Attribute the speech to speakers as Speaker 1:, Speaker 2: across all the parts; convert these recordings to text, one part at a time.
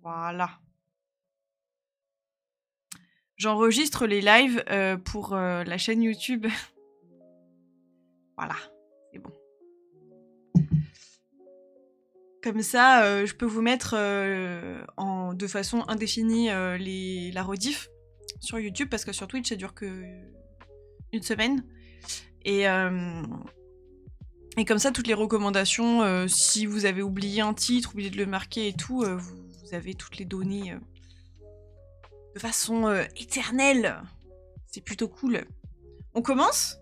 Speaker 1: Voilà. J'enregistre les lives pour la chaîne YouTube. Voilà, c'est bon. Comme ça, je peux vous mettre de façon indéfinie la rediff sur YouTube, parce que sur Twitch, ça dure que une semaine. Et comme ça, toutes les recommandations, si vous avez oublié un titre, oublié de le marquer et tout, vous avez toutes les données de façon éternelle. C'est plutôt cool. On commence ?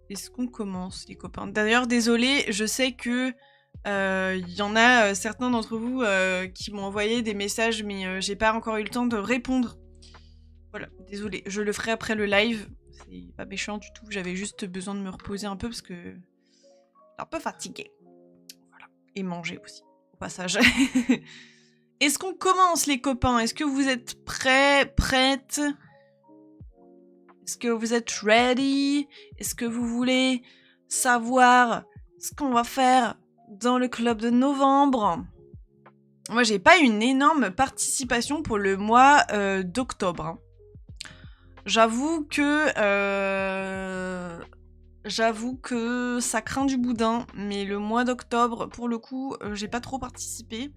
Speaker 1: Est-ce qu'on commence, les copains? D'ailleurs, désolé, je sais que y en a certains d'entre vous qui m'ont envoyé des messages, mais j'ai pas encore eu le temps de répondre. Voilà, désolé, je le ferai après le live. C'est pas méchant du tout, j'avais juste besoin de me reposer un peu parce que je suis un peu fatiguée. Voilà, et manger aussi, au passage. Est-ce qu'on commence, les copains? Est-ce que vous êtes prêts, prêtes? Est-ce que vous êtes ready? Est-ce que vous voulez savoir ce qu'on va faire dans le club de novembre? Moi, j'ai pas une énorme participation pour le mois d'octobre. Hein. J'avoue que ça craint du boudin, mais le mois d'octobre, pour le coup, j'ai pas trop participé.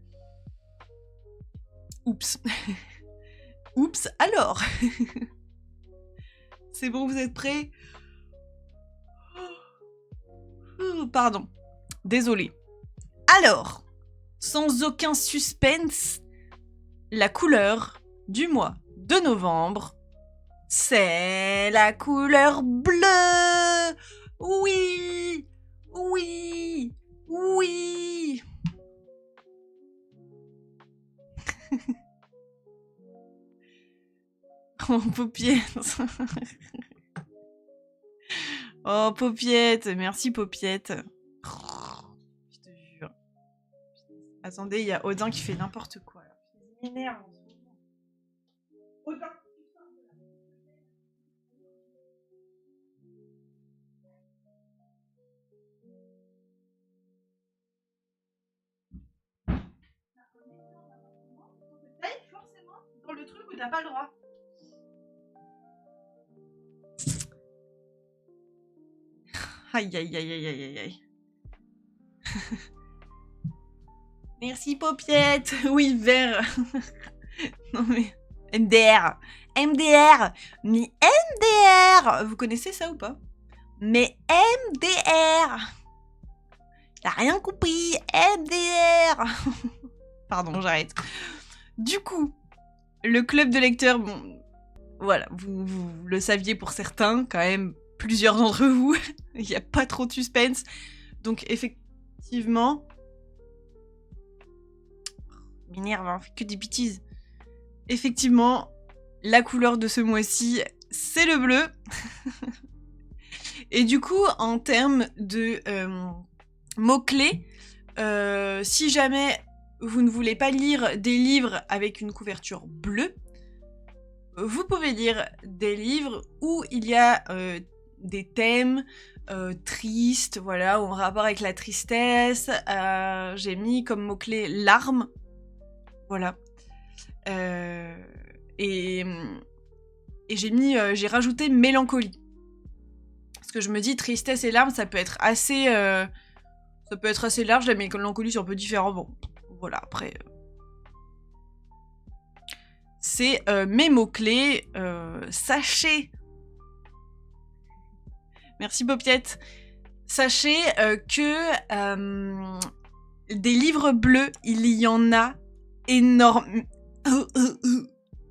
Speaker 1: Oups. Oups, alors. C'est bon, vous êtes prêts? Pardon. Désolée. Alors, sans aucun suspense, la couleur du mois de novembre, c'est la couleur bleue. Oui, oui, oui. Oh, Paupiette. Oh, Paupiette, merci Paupiette. Je te jure. Attendez, il y a Odin qui fait n'importe quoi. Là. Il m'énerve en ce moment. Odin. Forcément dans le truc où t'as pas le droit. Aïe aïe aïe aïe aïe aïe. Merci Paupiette. Oui, vert. Non mais MDR. MDR. Mais MDR. Vous connaissez ça ou pas? Mais MDR. T'as rien compris. MDR. Pardon, j'arrête. Du coup, le club de lecteurs, bon, voilà, vous le saviez pour certains, quand même, plusieurs d'entre vous. Il n'y a pas trop de suspense. Donc, effectivement... M'énerve, hein, fait que des bêtises. Effectivement, la couleur de ce mois-ci, c'est le bleu. Et du coup, en termes de mots-clés, si jamais vous ne voulez pas lire des livres avec une couverture bleue, vous pouvez lire des livres où il y a des thèmes tristes, voilà, en rapport avec la tristesse. J'ai mis comme mot-clé larmes, voilà. Et j'ai rajouté mélancolie. Parce que je me dis, tristesse et larmes, ça peut être assez large. La mélancolie, c'est un peu différent. Bon, voilà, après... C'est mes mots-clés. Sachez... Merci, Paupiette. Sachez que des livres bleus, il y en a énorme...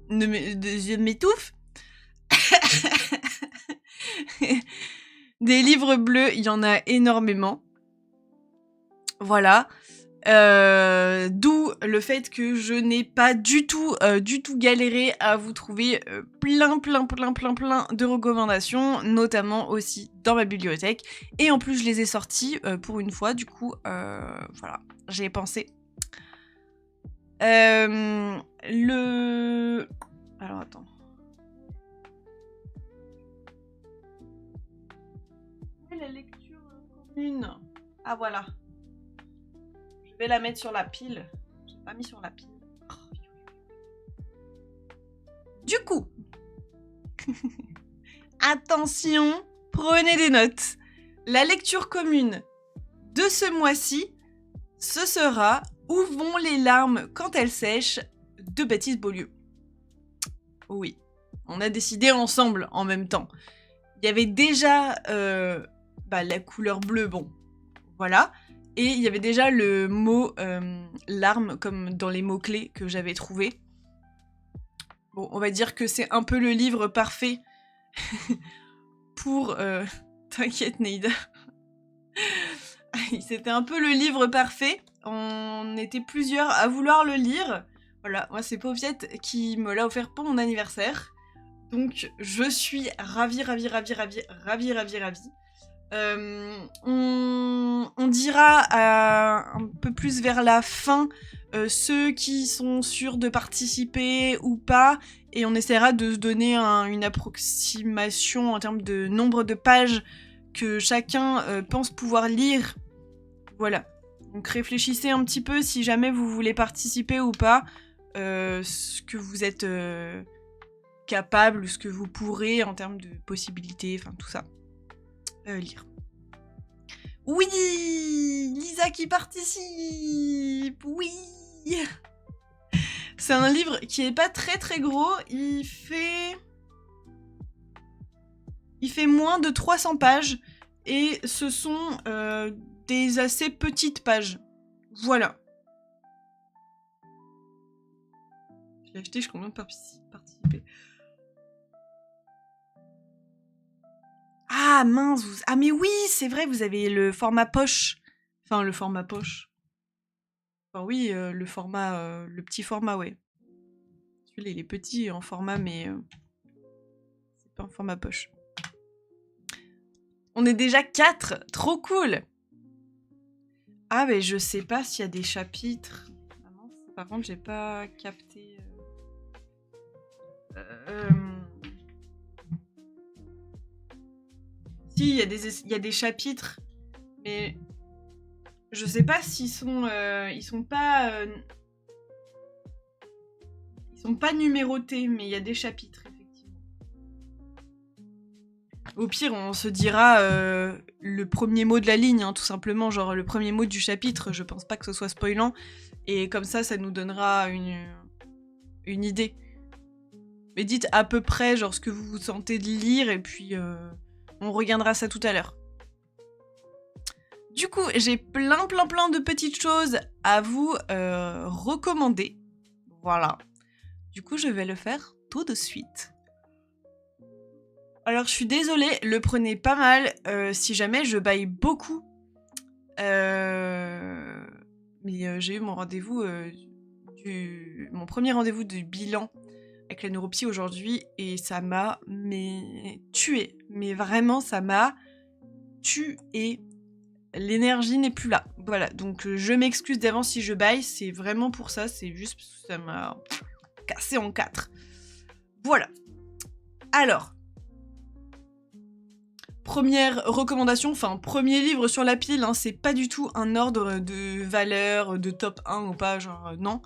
Speaker 1: Je m'étouffe. Des livres bleus, il y en a énormément. Voilà. D'où le fait que je n'ai pas du tout galéré à vous trouver plein de recommandations, notamment aussi dans ma bibliothèque. Et en plus, je les ai sortis pour une fois, du coup, voilà, j'ai pensé. Alors, attends. la lecture commune? Ah voilà. Je vais la mettre sur la pile. J'ai pas mis sur la pile. Du coup, attention, prenez des notes. La lecture commune de ce mois-ci, ce sera Où vont les larmes quand elles sèchent de Baptiste Beaulieu. Oui, on a décidé ensemble en même temps. Il y avait déjà la couleur bleue, bon, voilà. Et il y avait déjà le mot larmes comme dans les mots-clés que j'avais trouvés. Bon, on va dire que c'est un peu le livre parfait pour... T'inquiète, Neida. C'était un peu le livre parfait. On était plusieurs à vouloir le lire. Voilà, moi c'est Paupiette qui me l'a offert pour mon anniversaire. Donc je suis ravie. On dira un peu plus vers la fin ceux qui sont sûrs de participer ou pas, et on essaiera de se donner une approximation en termes de nombre de pages que chacun pense pouvoir lire. Voilà. Donc réfléchissez un petit peu si jamais vous voulez participer ou pas, ce que vous êtes capable, ce que vous pourrez en termes de possibilités, enfin tout ça. Lire. Oui, Lisa qui participe. Oui. C'est un livre qui est pas très très gros. Il fait moins de 300 pages et ce sont des assez petites pages. Voilà. Je l'ai acheté, je compte bien participer. Ah mince, ah mais oui, c'est vrai, vous avez le format poche. Enfin, le format poche. Enfin oui, le format, le petit format, ouais. Celui-là, il est petit en format, mais c'est pas un format poche. On est déjà 4, trop cool. Ah mais je sais pas s'il y a des chapitres. Ah mince, par contre, j'ai pas capté... Si, il y a des chapitres, mais je sais pas s'ils sont, ils sont pas numérotés, mais il y a des chapitres effectivement. Au pire, on se dira le premier mot de la ligne, hein, tout simplement, genre le premier mot du chapitre. Je pense pas que ce soit spoilant, et comme ça nous donnera une idée. Mais dites à peu près genre ce que vous vous sentez de lire, et puis on regardera ça tout à l'heure. Du coup, j'ai plein de petites choses à vous recommander. Voilà. Du coup, je vais le faire tout de suite. Alors, je suis désolée, le prenez pas mal si jamais je baille beaucoup. Mais j'ai eu mon rendez-vous, mon premier rendez-vous de bilan avec la neuropsy aujourd'hui, et ça m'a tué. Mais vraiment, ça m'a tué. L'énergie n'est plus là. Voilà, donc je m'excuse d'avance si je baille, c'est vraiment pour ça, c'est juste parce que ça m'a cassé en 4. Voilà. Alors, première recommandation, enfin premier livre sur la pile, hein, c'est pas du tout un ordre de valeur, de top 1 ou pas, genre non.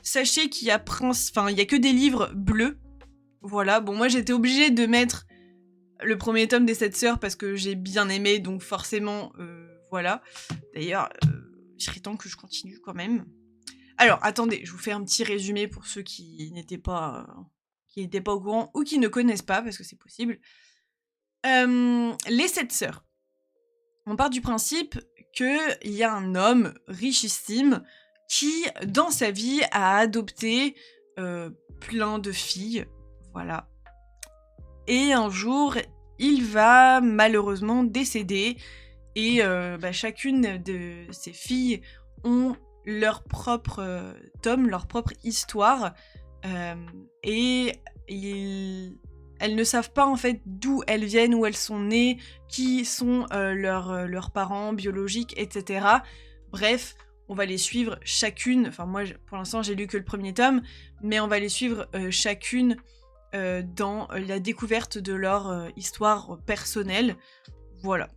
Speaker 1: Sachez qu'il y a il y a que des livres bleus. Voilà, bon moi j'étais obligée de mettre le premier tome des 7 sœurs parce que j'ai bien aimé, donc forcément, voilà. D'ailleurs, il serait temps que je continue quand même. Alors, attendez, je vous fais un petit résumé pour ceux qui n'étaient pas au courant ou qui ne connaissent pas, parce que c'est possible. Les 7 sœurs. On part du principe qu'il y a un homme richissime qui, dans sa vie, a adopté plein de filles. Voilà. Et un jour, il va malheureusement décéder, et chacune de ces filles ont leur propre tome, leur propre histoire, et elles ne savent pas en fait d'où elles viennent, où elles sont nées, qui sont leurs parents biologiques, etc. Bref, on va les suivre chacune, enfin moi pour l'instant j'ai lu que le premier tome, mais on va les suivre chacune dans la découverte de leur histoire personnelle. Voilà.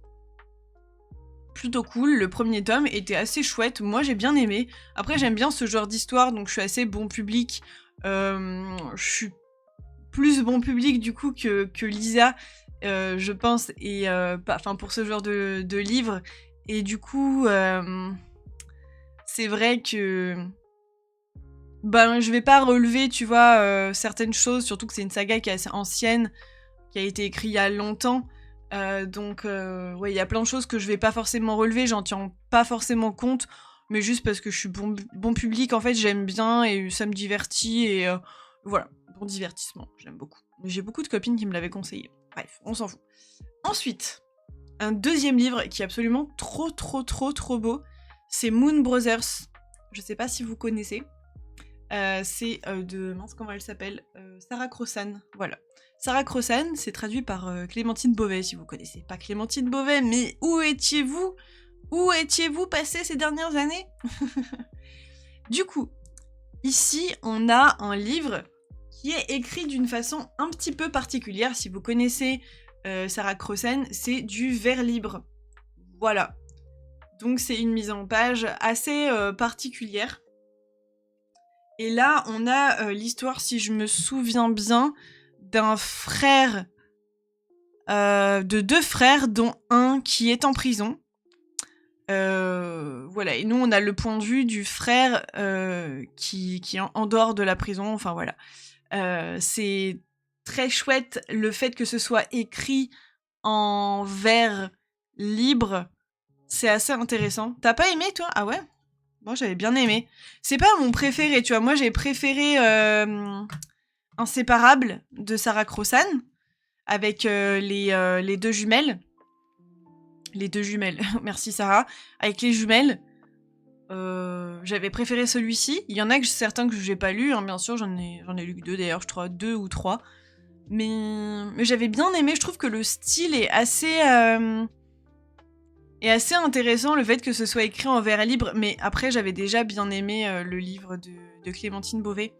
Speaker 1: plutôt cool. Le premier tome était assez chouette. Moi, j'ai bien aimé. Après, j'aime bien ce genre d'histoire, donc je suis assez bon public. Je suis plus bon public, du coup, que Lisa, je pense, et pour ce genre de livre. Et du coup, c'est vrai que... je vais pas relever, tu vois, certaines choses, surtout que c'est une saga qui est assez ancienne, qui a été écrite il y a longtemps. Ouais, il y a plein de choses que je vais pas forcément relever, j'en tiens pas forcément compte, mais juste parce que je suis bon public, en fait, j'aime bien et ça me divertit, et voilà, bon divertissement, j'aime beaucoup. J'ai beaucoup de copines qui me l'avaient conseillé. Bref, on s'en fout. Ensuite, un deuxième livre qui est absolument trop beau, c'est Moon Brothers. Je sais pas si vous connaissez. C'est de... Mince, comment elle s'appelle Sarah Crossan, voilà. Sarah Crossan, c'est traduit par Clémentine Beauvais, si vous connaissez pas Clémentine Beauvais, mais où étiez-vous? Où étiez-vous passé ces dernières années? Du coup, ici, on a un livre qui est écrit d'une façon un petit peu particulière. Si vous connaissez Sarah Crossan, c'est du vers libre. Voilà. Donc c'est une mise en page assez particulière. Et là, on a l'histoire, si je me souviens bien, d'un frère, de deux frères, dont un qui est en prison. Voilà, et nous, on a le point de vue du frère qui est en dehors de la prison, enfin voilà. C'est très chouette le fait que ce soit écrit en vers libre, c'est assez intéressant. T'as pas aimé, toi? Ah ouais? Moi, j'avais bien aimé. C'est pas mon préféré, tu vois. Moi, j'ai préféré Inséparables de Sarah Crossan, avec les deux jumelles. Les deux jumelles, merci Sarah. Avec les jumelles, j'avais préféré celui-ci. Il y en a certains que j'ai pas lu, hein, bien sûr, j'en ai lu que deux d'ailleurs, je crois, 2 ou 3. Mais j'avais bien aimé, je trouve que le style est assez intéressant, le fait que ce soit écrit en vers libre. Mais après, j'avais déjà bien aimé le livre de Clémentine Beauvais.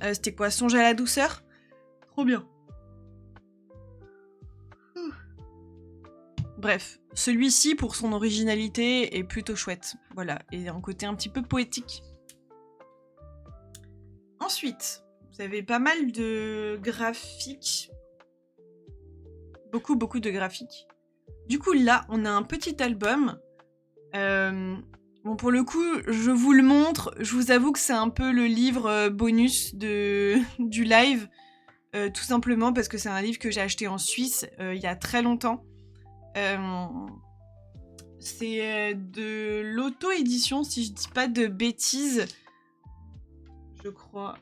Speaker 1: C'était quoi, Songe à la douceur? Trop bien. Bref, celui-ci, pour son originalité, est plutôt chouette. Voilà, et un côté un petit peu poétique. Ensuite, vous avez pas mal de graphiques. Beaucoup de graphiques. Du coup, là, on a un petit album. Bon, pour le coup, je vous le montre. Je vous avoue que c'est un peu le livre bonus du live. Tout simplement parce que c'est un livre que j'ai acheté en Suisse il y a très longtemps. C'est de l'auto-édition, si je dis pas de bêtises. Je crois.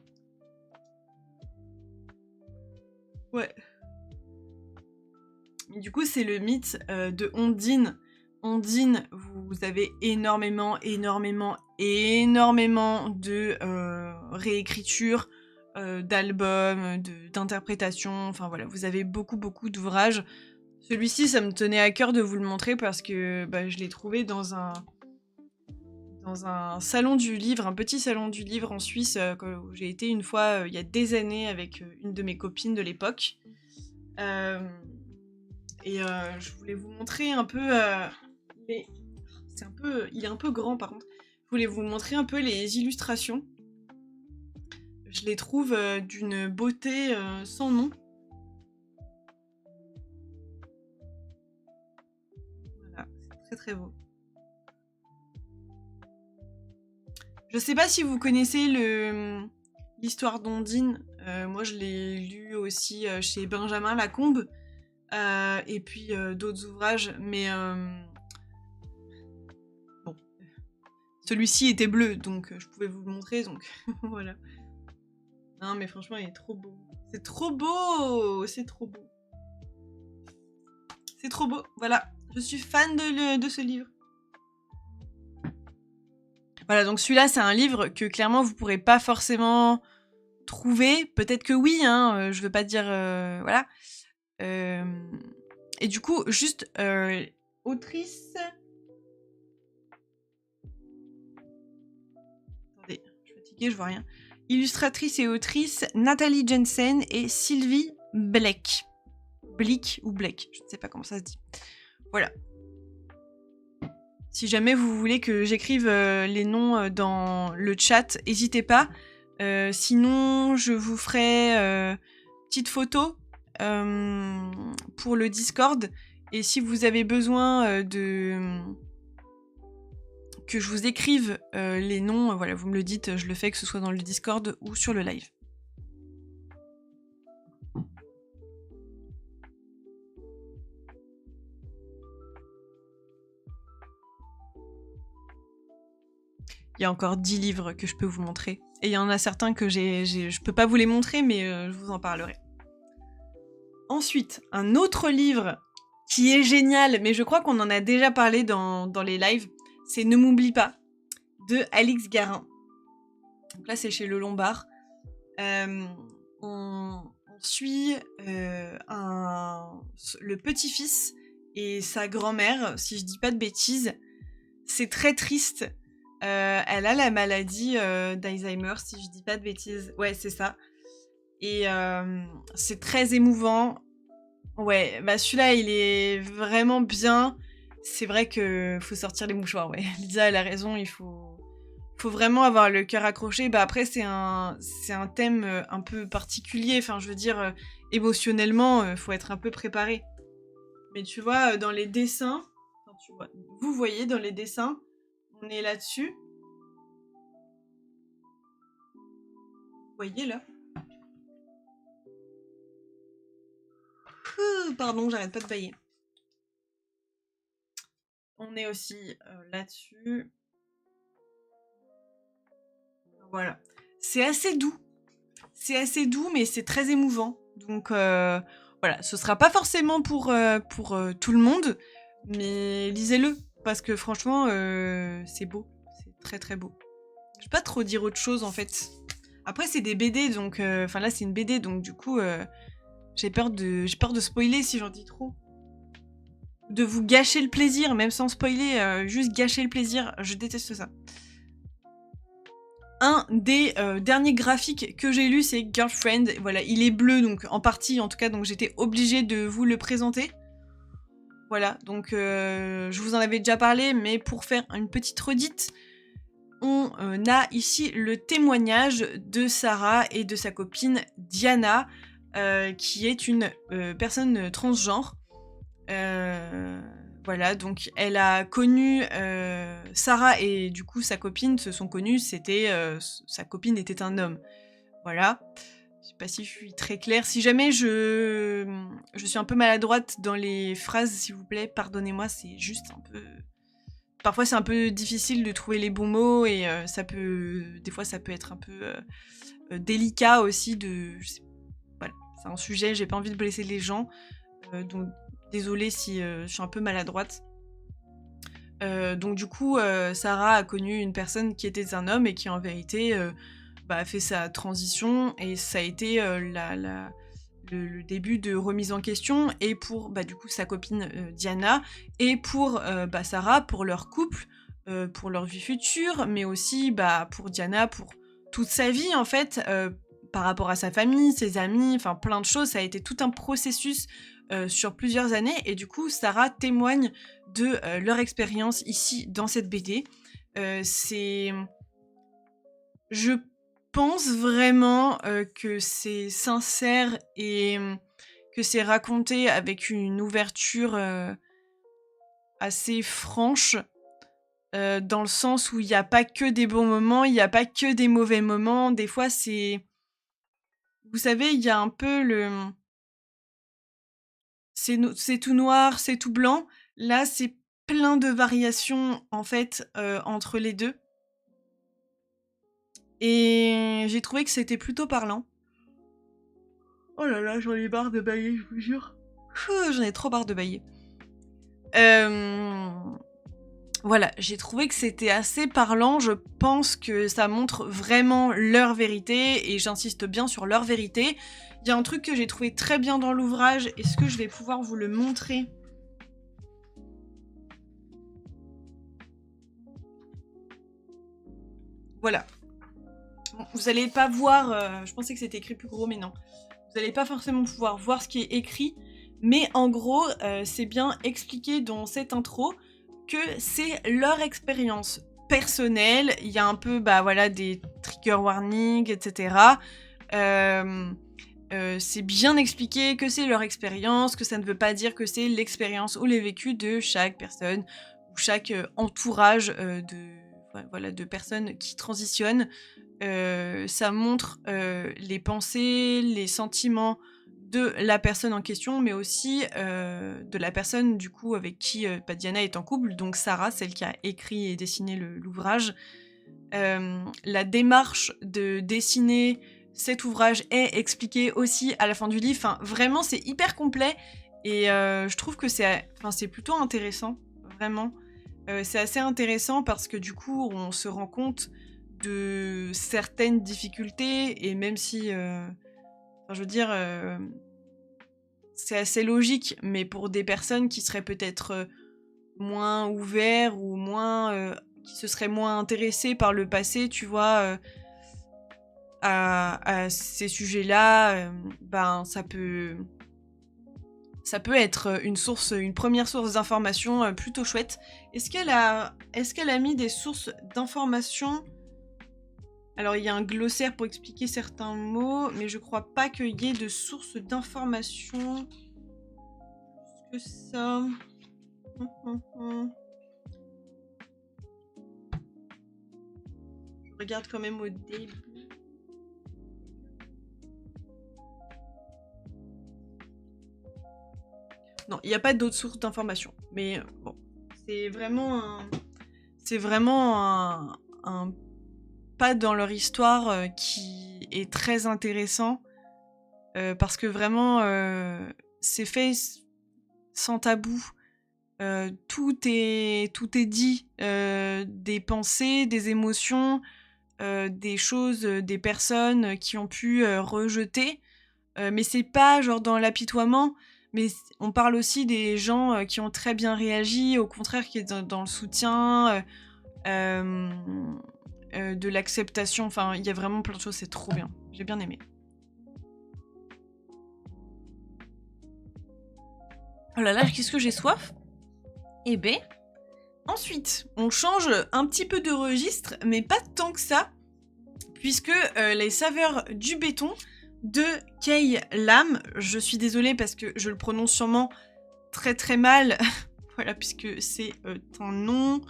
Speaker 1: Ouais. Mais du coup, c'est le mythe de Ondine. Ondine, vous avez énormément de réécritures, d'albums, d'interprétations. Enfin voilà, vous avez beaucoup d'ouvrages. Celui-ci, ça me tenait à cœur de vous le montrer parce que je l'ai trouvé dans un salon du livre, un petit salon du livre en Suisse, où j'ai été une fois il y a des années avec une de mes copines de l'époque. Je voulais vous montrer un peu il est un peu grand par contre. Je voulais vous montrer un peu les illustrations. Je les trouve d'une beauté sans nom. Voilà, c'est très beau. Je sais pas si vous connaissez l'histoire d'Ondine. Moi, je l'ai lu aussi chez Benjamin Lacombe. Et puis d'autres ouvrages, mais bon, celui-ci était bleu, donc je pouvais vous le montrer, donc voilà. Non, mais franchement, il est trop beau. C'est trop beau, c'est trop beau. C'est trop beau, voilà. Je suis fan de ce livre. Voilà, donc celui-là, c'est un livre que clairement vous pourrez pas forcément trouver. Peut-être que oui, hein, je veux pas dire voilà. Et du coup, juste autrice. Attendez, je suis fatiguée, je vois rien. Illustratrice et autrice Nathalie Jensen et Sylvie Bleck. Blick ou Bleck, je ne sais pas comment ça se dit. Voilà. Si jamais vous voulez que j'écrive les noms dans le chat, n'hésitez pas. Sinon, je vous ferai petite photo pour le Discord. Et si vous avez besoin que je vous écrive les noms, voilà, vous me le dites, je le fais, que ce soit dans le Discord ou sur le live. Il y a encore 10 livres que je peux vous montrer. Et il y en a certains que je peux pas vous les montrer, mais je vous en parlerai. Ensuite, un autre livre qui est génial, mais je crois qu'on en a déjà parlé dans les lives, c'est Ne m'oublie pas, de Alix Garin. Donc là, c'est chez Le Lombard. On suit le petit-fils et sa grand-mère, si je dis pas de bêtises. C'est très triste. Elle a la maladie d'Alzheimer, si je dis pas de bêtises. Ouais, c'est ça. Et c'est très émouvant. Ouais, bah celui-là, il est vraiment bien. C'est vrai que faut sortir les mouchoirs, ouais. Lisa, elle a raison, il faut vraiment avoir le cœur accroché. Bah après, c'est un thème un peu particulier. Enfin, je veux dire, émotionnellement, faut être un peu préparé. Mais tu vois, dans les dessins, vous voyez, dans les dessins, on est là-dessus. Vous voyez, là? Pardon, j'arrête pas de bailler. On est aussi là-dessus. Voilà. C'est assez doux. C'est assez doux, mais c'est très émouvant. Donc voilà, ce sera pas forcément pour tout le monde, mais lisez-le, parce que franchement, c'est beau. C'est très très beau. Je vais pas trop dire autre chose, en fait. Après, c'est des BD, donc... Enfin, là, c'est une BD, donc du coup, j'ai peur de spoiler si j'en dis trop. De vous gâcher le plaisir, même sans spoiler, juste gâcher le plaisir. Je déteste ça. Un des derniers graphiques que j'ai lu, c'est Girlfriend. Voilà, il est bleu, donc en partie en tout cas, donc j'étais obligée de vous le présenter. Voilà, donc je vous en avais déjà parlé, mais pour faire une petite redite, on a ici le témoignage de Sarah et de sa copine Diana, qui est une personne transgenre. Voilà, donc elle a connu Sarah et du coup sa copine se sont connues, sa copine était un homme. Voilà. Je sais pas si je suis très claire. Si jamais je suis un peu maladroite dans les phrases, s'il vous plaît, pardonnez-moi, c'est juste un peu... Parfois c'est un peu difficile de trouver les bons mots et des fois ça peut être un peu délicat aussi voilà, c'est un sujet, j'ai pas envie de blesser les gens, donc désolée si je suis un peu maladroite. Donc du coup, Sarah a connu une personne qui était un homme et qui en vérité a fait sa transition, et ça a été le début de remise en question, et pour du coup sa copine Diana, et pour Sarah, pour leur couple, pour leur vie future, mais aussi pour Diana, pour toute sa vie en fait, par rapport à sa famille, ses amis, enfin plein de choses. Ça a été tout un processus sur plusieurs années, et du coup Sarah témoigne de leur expérience ici dans cette BD. Je pense vraiment que c'est sincère et que c'est raconté avec une ouverture assez franche, dans le sens où il n'y a pas que des bons moments, il n'y a pas que des mauvais moments. Des fois, c'est... Vous savez, il y a un peu le... C'est tout noir, c'est tout blanc. Là, c'est plein de variations, en fait, entre les deux. Et j'ai trouvé que c'était plutôt parlant. Oh là là, j'en ai marre de bailler, je vous jure. J'en ai trop marre de bailler. Voilà, j'ai trouvé que c'était assez parlant. Je pense que ça montre vraiment leur vérité, et j'insiste bien sur leur vérité. Il y a un truc que j'ai trouvé très bien dans l'ouvrage. Est-ce que je vais pouvoir vous le montrer ? Voilà. Bon, vous n'allez pas voir... je pensais que c'était écrit plus gros, mais non. Vous n'allez pas forcément pouvoir voir ce qui est écrit. Mais en gros, c'est bien expliqué dans cette intro que c'est leur expérience personnelle. Il y a un peu, voilà, des trigger warnings, etc. C'est bien expliqué que c'est leur expérience, que ça ne veut pas dire que c'est l'expérience ou les vécus de chaque personne ou chaque entourage de personnes qui transitionnent. Ça montre les pensées, les sentiments de la personne en question, mais aussi de la personne du coup avec qui Diana est en couple, donc Sarah, celle qui a écrit et dessiné l'ouvrage. La démarche de dessiner cet ouvrage est expliquée aussi à la fin du livre. Enfin, vraiment, c'est hyper complet et je trouve que c'est plutôt intéressant, vraiment. C'est assez intéressant parce que du coup, on se rend compte de certaines difficultés et même si, je veux dire, c'est assez logique, mais pour des personnes qui seraient peut-être moins ouverts ou moins qui se seraient moins intéressés par le passé, tu vois, à ces sujets-là, ça peut être une première source d'information plutôt chouette. Est-ce qu'elle a mis des sources d'information? Alors, il y a un glossaire pour expliquer certains mots, mais je crois pas qu'il y ait de sources d'information plus que ça. Je regarde quand même au début. Non, il n'y a pas d'autres sources d'information. Mais bon, c'est vraiment un pas dans leur histoire qui est très intéressant. Parce que vraiment, c'est fait sans tabou. Tout est dit. Des pensées, des émotions, des choses, des personnes qui ont pu rejeter. Mais c'est pas genre dans l'apitoiement, mais on parle aussi des gens qui ont très bien réagi, au contraire qui est dans le soutien, de l'acceptation. Enfin, il y a vraiment plein de choses, c'est trop bien. J'ai bien aimé. Oh là là, qu'est-ce que j'ai soif? Eh ben, ensuite, on change un petit peu de registre, mais pas tant que ça, puisque les saveurs du béton de Kay Lam, je suis désolée parce que je le prononce sûrement très très mal, voilà, puisque c'est un nom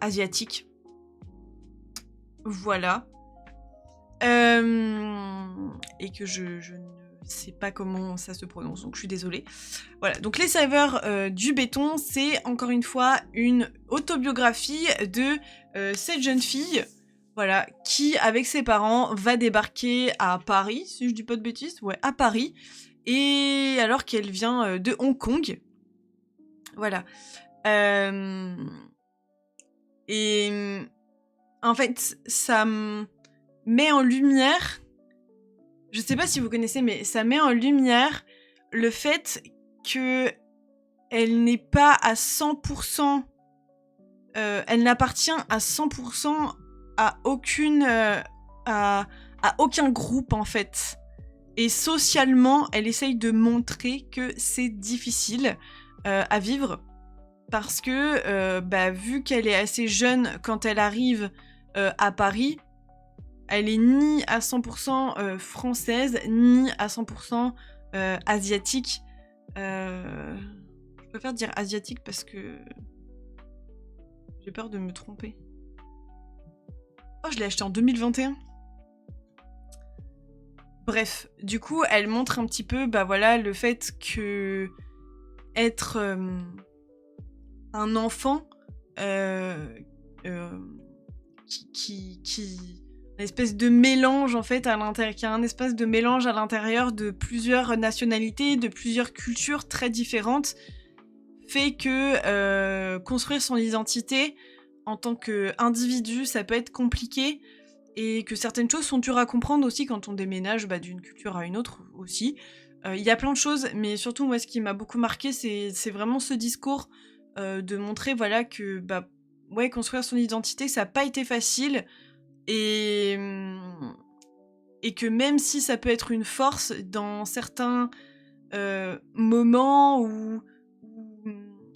Speaker 1: asiatique. Voilà. Et que je ne sais pas comment ça se prononce, donc je suis désolée. Voilà, donc les saveurs du béton, c'est encore une fois une autobiographie de cette jeune fille, voilà, qui avec ses parents va débarquer à Paris, si je dis pas de bêtises, ouais, à Paris, et alors qu'elle vient de Hong Kong, voilà. Et en fait, ça met en lumière, je sais pas si vous connaissez, mais ça met en lumière le fait que elle n'est pas à 100%, elle n'appartient à 100% à aucun groupe en fait. Et socialement, elle essaye de montrer que c'est difficile à vivre parce que vu qu'elle est assez jeune quand elle arrive à Paris, elle est ni à 100% française, ni à 100% asiatique. Je préfère dire asiatique parce que j'ai peur de me tromper. Oh, je l'ai acheté en 2021. Bref, du coup, elle montre un petit peu, voilà, le fait que être un enfant qui une espèce de mélange en fait à l'intérieur, qui a un espèce de mélange à l'intérieur de plusieurs nationalités, de plusieurs cultures très différentes, fait que construire son identité en tant qu'individu, ça peut être compliqué, et que certaines choses sont dures à comprendre aussi quand on déménage d'une culture à une autre aussi. Il y a plein de choses, mais surtout moi ce qui m'a beaucoup marqué, c'est vraiment ce discours de montrer voilà que construire son identité ça n'a pas été facile, et que même si ça peut être une force dans certains moments où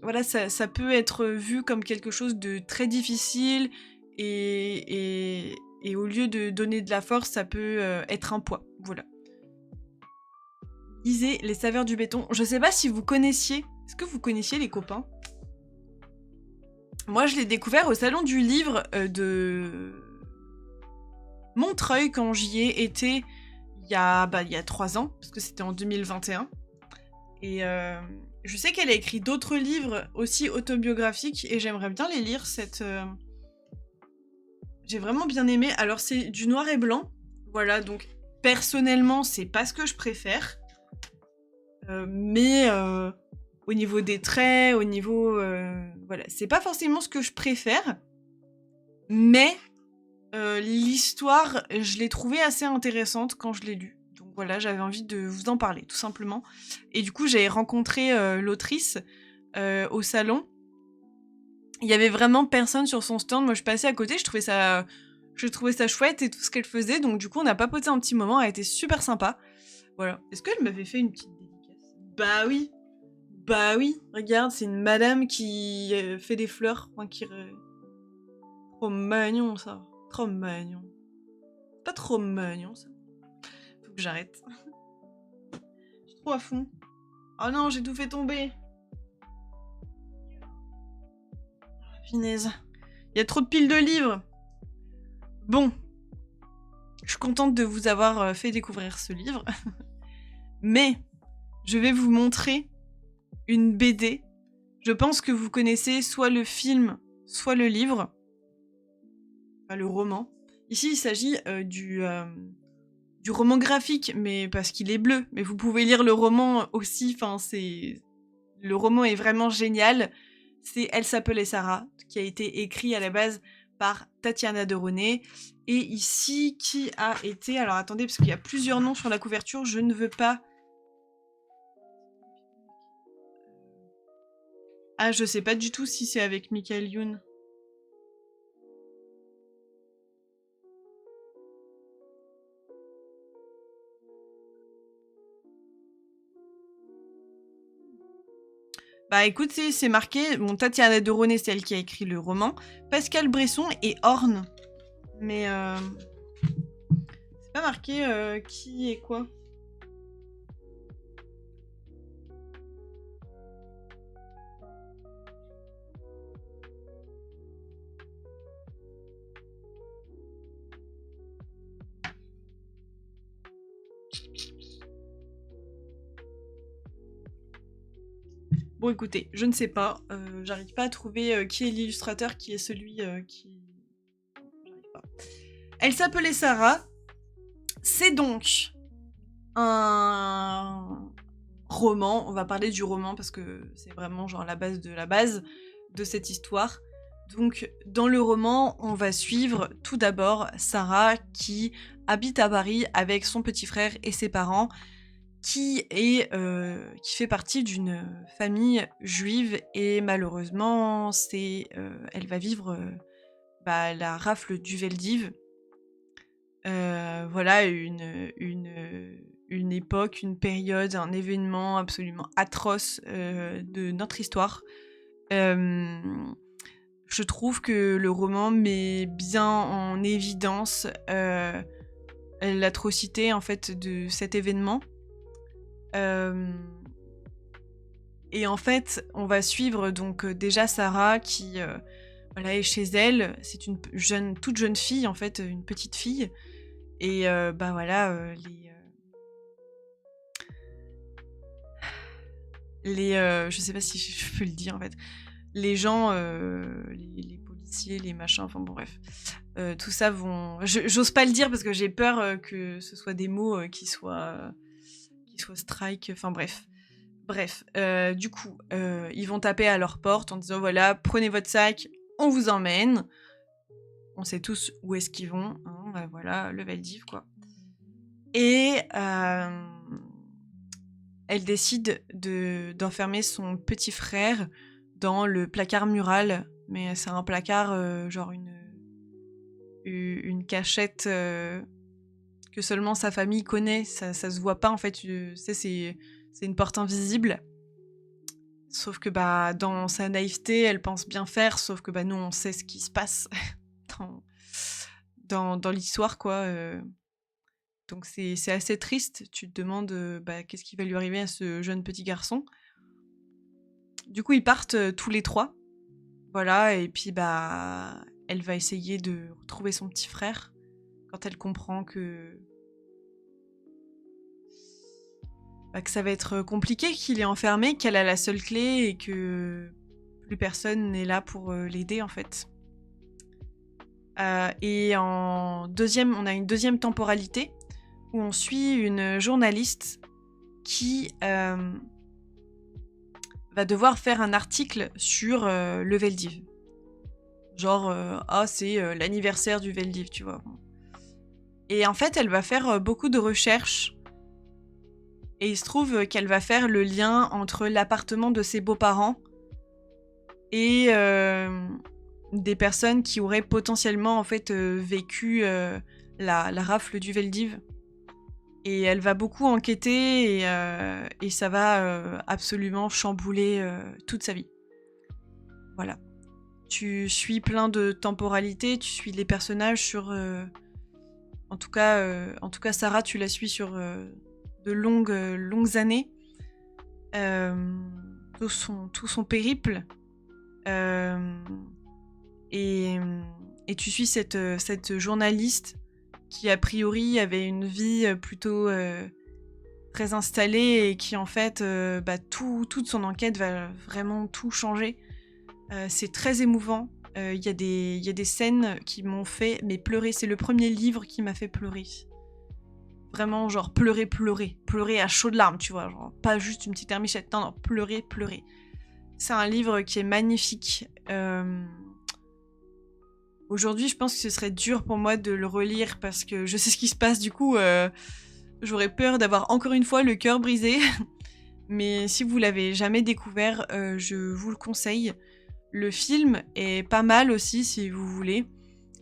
Speaker 1: voilà, ça peut être vu comme quelque chose de très difficile et au lieu de donner de la force, ça peut être un poids. Voilà. Lisez Les Saveurs du béton. Je sais pas si vous connaissiez. Est-ce que vous connaissiez les copains? Moi, je l'ai découvert au salon du livre de Montreuil quand j'y ai été il y a 3 ans, parce que c'était en 2021. Et je sais qu'elle a écrit d'autres livres aussi autobiographiques et j'aimerais bien les lire. J'ai vraiment bien aimé. Alors c'est du noir et blanc, voilà, donc personnellement c'est pas ce que je préfère. Mais au niveau des traits, au niveau... voilà, c'est pas forcément ce que je préfère. Mais l'histoire, je l'ai trouvée assez intéressante quand je l'ai lue. Donc voilà, j'avais envie de vous en parler, tout simplement. Et du coup, j'avais rencontré l'autrice au salon. Il y avait vraiment personne sur son stand. Moi, je passais à côté, je trouvais ça chouette et tout ce qu'elle faisait. Donc du coup, on a papoté un petit moment, elle était super sympa. Voilà. Est-ce qu'elle m'avait fait une petite dédicace? Bah oui. Bah oui. Regarde, c'est une madame qui fait des fleurs. Enfin, trop mignon, ça. Trop mignon. Pas trop mignon, ça. Faut que j'arrête. Je suis trop à fond. Oh non, j'ai tout fait tomber. Finesse. Il y a trop de piles de livres. Bon. Je suis contente de vous avoir fait découvrir ce livre. Mais je vais vous montrer une BD. Je pense que vous connaissez soit le film, soit le livre. Enfin, le roman. Ici, il s'agit du roman graphique, mais parce qu'il est bleu. Mais vous pouvez lire le roman aussi. Enfin, le roman est vraiment génial. C'est Elle s'appelait Sarah, qui a été écrit à la base par Tatiana de René. Et ici, qui a été... Alors attendez, parce qu'il y a plusieurs noms sur la couverture, je ne veux pas... Ah, je sais pas du tout si c'est avec Michael Youn. Bah écoutez, c'est marqué, bon, Tatiana de René, c'est elle qui a écrit le roman, Pascal Bresson et Horn. Mais c'est pas marqué qui et quoi. Bon écoutez, je ne sais pas, j'arrive pas à trouver qui est l'illustrateur, qui est celui qui... J'arrive pas. Elle s'appelait Sarah. C'est donc un roman, on va parler du roman parce que c'est vraiment genre la base de cette histoire. Donc dans le roman, on va suivre tout d'abord Sarah qui habite à Paris avec son petit frère et ses parents, qui fait partie d'une famille juive et malheureusement elle va vivre la rafle du Veldiv. Voilà une époque, une période, un événement absolument atroce de notre histoire. Je trouve que le roman met bien en évidence l'atrocité en fait de cet événement. Et en fait, on va suivre donc déjà Sarah qui est chez elle. C'est une toute jeune fille en fait, une petite fille. Et je sais pas si je peux le dire en fait. Les gens, les policiers, les machins, enfin bon bref. Tout ça vont... J'ose pas le dire parce que j'ai peur que ce soit des mots qui soient strike, enfin bref. Bref, du coup, ils vont taper à leur porte en disant voilà, prenez votre sac, on vous emmène. On sait tous où est-ce qu'ils vont, hein, voilà, le Veldiv, quoi. Et elle décide d'enfermer son petit frère dans le placard mural, mais c'est un placard, genre une cachette que seulement sa famille connaît, ça se voit pas en fait, c'est une porte invisible. Sauf que bah dans sa naïveté, elle pense bien faire, sauf que bah nous on sait ce qui se passe dans, dans l'histoire quoi. Donc c'est assez triste. Tu te demandes bah, qu'est-ce qui va lui arriver à ce jeune petit garçon. Du coup ils partent tous les trois. Voilà, et puis bah elle va essayer de retrouver son petit frère quand elle comprend que ça va être compliqué, qu'il est enfermé, qu'elle a la seule clé et que plus personne n'est là pour l'aider en fait. Et en deuxième, on a une deuxième temporalité où on suit une journaliste qui va devoir faire un article sur le Veldiv. Genre, c'est l'anniversaire du Veldiv, tu vois. Et en fait, elle va faire beaucoup de recherches. Et il se trouve qu'elle va faire le lien entre l'appartement de ses beaux-parents et des personnes qui auraient potentiellement en fait vécu la rafle du Veldiv. Et elle va beaucoup enquêter et ça va absolument chambouler toute sa vie. Voilà. Tu suis plein de temporalités, tu suis les personnages sur... En tout cas, Sarah, tu la suis sur de longues années. Tout son périple. Et tu suis cette journaliste qui, a priori, avait une vie plutôt très installée et qui, en fait, toute son enquête va vraiment tout changer. C'est très émouvant. Il y a des scènes qui m'ont fait pleurer. C'est le premier livre qui m'a fait pleurer. Vraiment, genre, pleurer à chaudes larmes, tu vois. Genre, pas juste une petite hermichette. Non, pleurer. C'est un livre qui est magnifique. Aujourd'hui, je pense que ce serait dur pour moi de le relire parce que je sais ce qui se passe. Du coup, j'aurais peur d'avoir encore une fois le cœur brisé. Mais si vous l'avez jamais découvert, je vous le conseille. Le film est pas mal aussi, si vous voulez.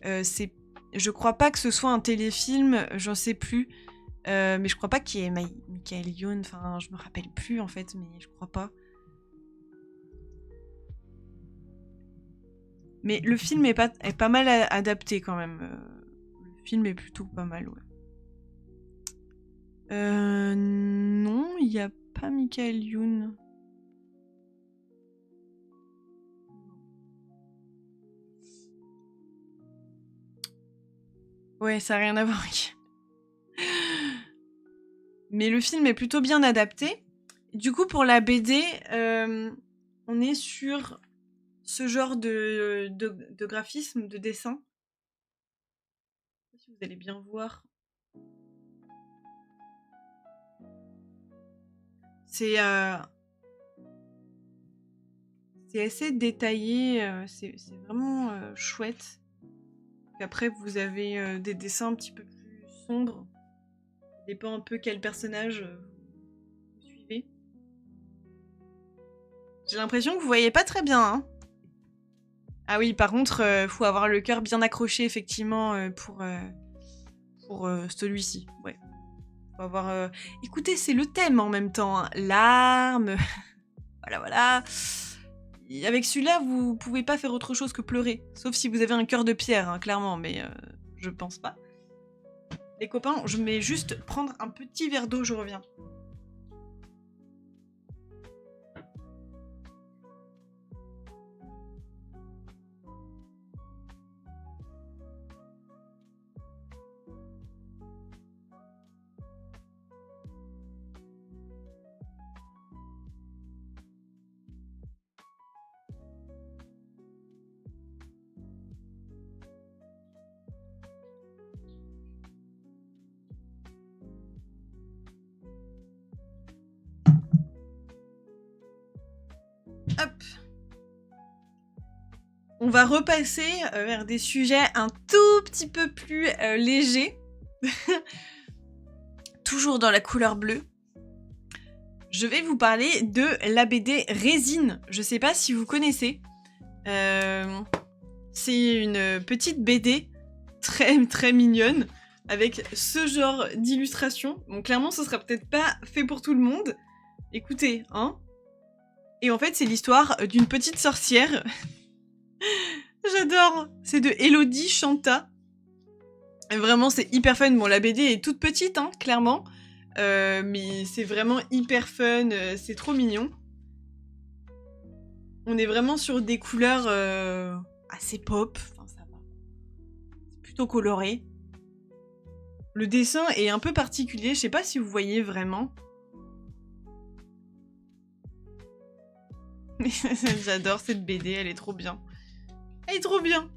Speaker 1: Je crois pas que ce soit un téléfilm, j'en sais plus. Mais je crois pas qu'il y ait Michael Youn, enfin, je me rappelle plus en fait, mais je crois pas. Mais le film est pas mal adapté quand même. Le film est plutôt pas mal, ouais. Non, il n'y a pas Michael Youn. Ouais, ça n'a rien à voir. Mais le film est plutôt bien adapté. Du coup, pour la BD, on est sur ce genre de graphisme, de dessin. Je sais pas si vous allez bien voir. C'est assez détaillé, c'est vraiment chouette. Après, vous avez des dessins un petit peu plus sombres. Ça dépend un peu quel personnage vous suivez. J'ai l'impression que vous voyez pas très bien, hein. Ah oui, par contre, faut avoir le cœur bien accroché, effectivement, pour celui-ci. Ouais. Faut avoir... Écoutez, c'est le thème en même temps, hein. Larmes... voilà. Et avec celui-là, vous pouvez pas faire autre chose que pleurer. Sauf si vous avez un cœur de pierre, hein, clairement, mais je pense pas. Les copains, je vais juste prendre un petit verre d'eau, je reviens. Hop. On va repasser vers des sujets un tout petit peu plus légers. Toujours dans la couleur bleue. Je vais vous parler de la BD Résine. Je sais pas si vous connaissez. C'est une petite BD très très mignonne avec ce genre d'illustration. Bon, clairement, ce sera peut-être pas fait pour tout le monde. Écoutez, hein. Et en fait, c'est l'histoire d'une petite sorcière. J'adore. C'est de Elodie Chanta. Et vraiment, c'est hyper fun. Bon, la BD est toute petite, hein, clairement. Mais c'est vraiment hyper fun. C'est trop mignon. On est vraiment sur des couleurs assez pop. Enfin, ça va. C'est plutôt coloré. Le dessin est un peu particulier. Je sais pas si vous voyez vraiment. J'adore cette BD. Elle est trop bien. Elle est trop bien.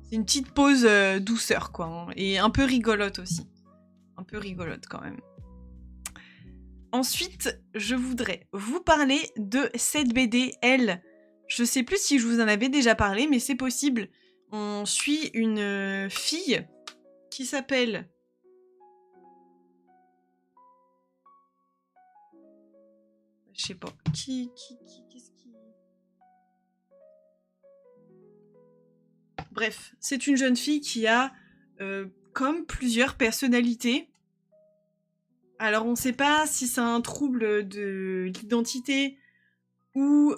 Speaker 1: C'est une petite pause douceur, quoi. Hein, et un peu rigolote aussi. Un peu rigolote, quand même. Ensuite, je voudrais vous parler de cette BD, elle. Je sais plus si je vous en avais déjà parlé, mais c'est possible. On suit une fille qui s'appelle... Je sais pas. Qu'est-ce qui... Bref, c'est une jeune fille qui a comme plusieurs personnalités. Alors, on ne sait pas si c'est un trouble de l'identité ou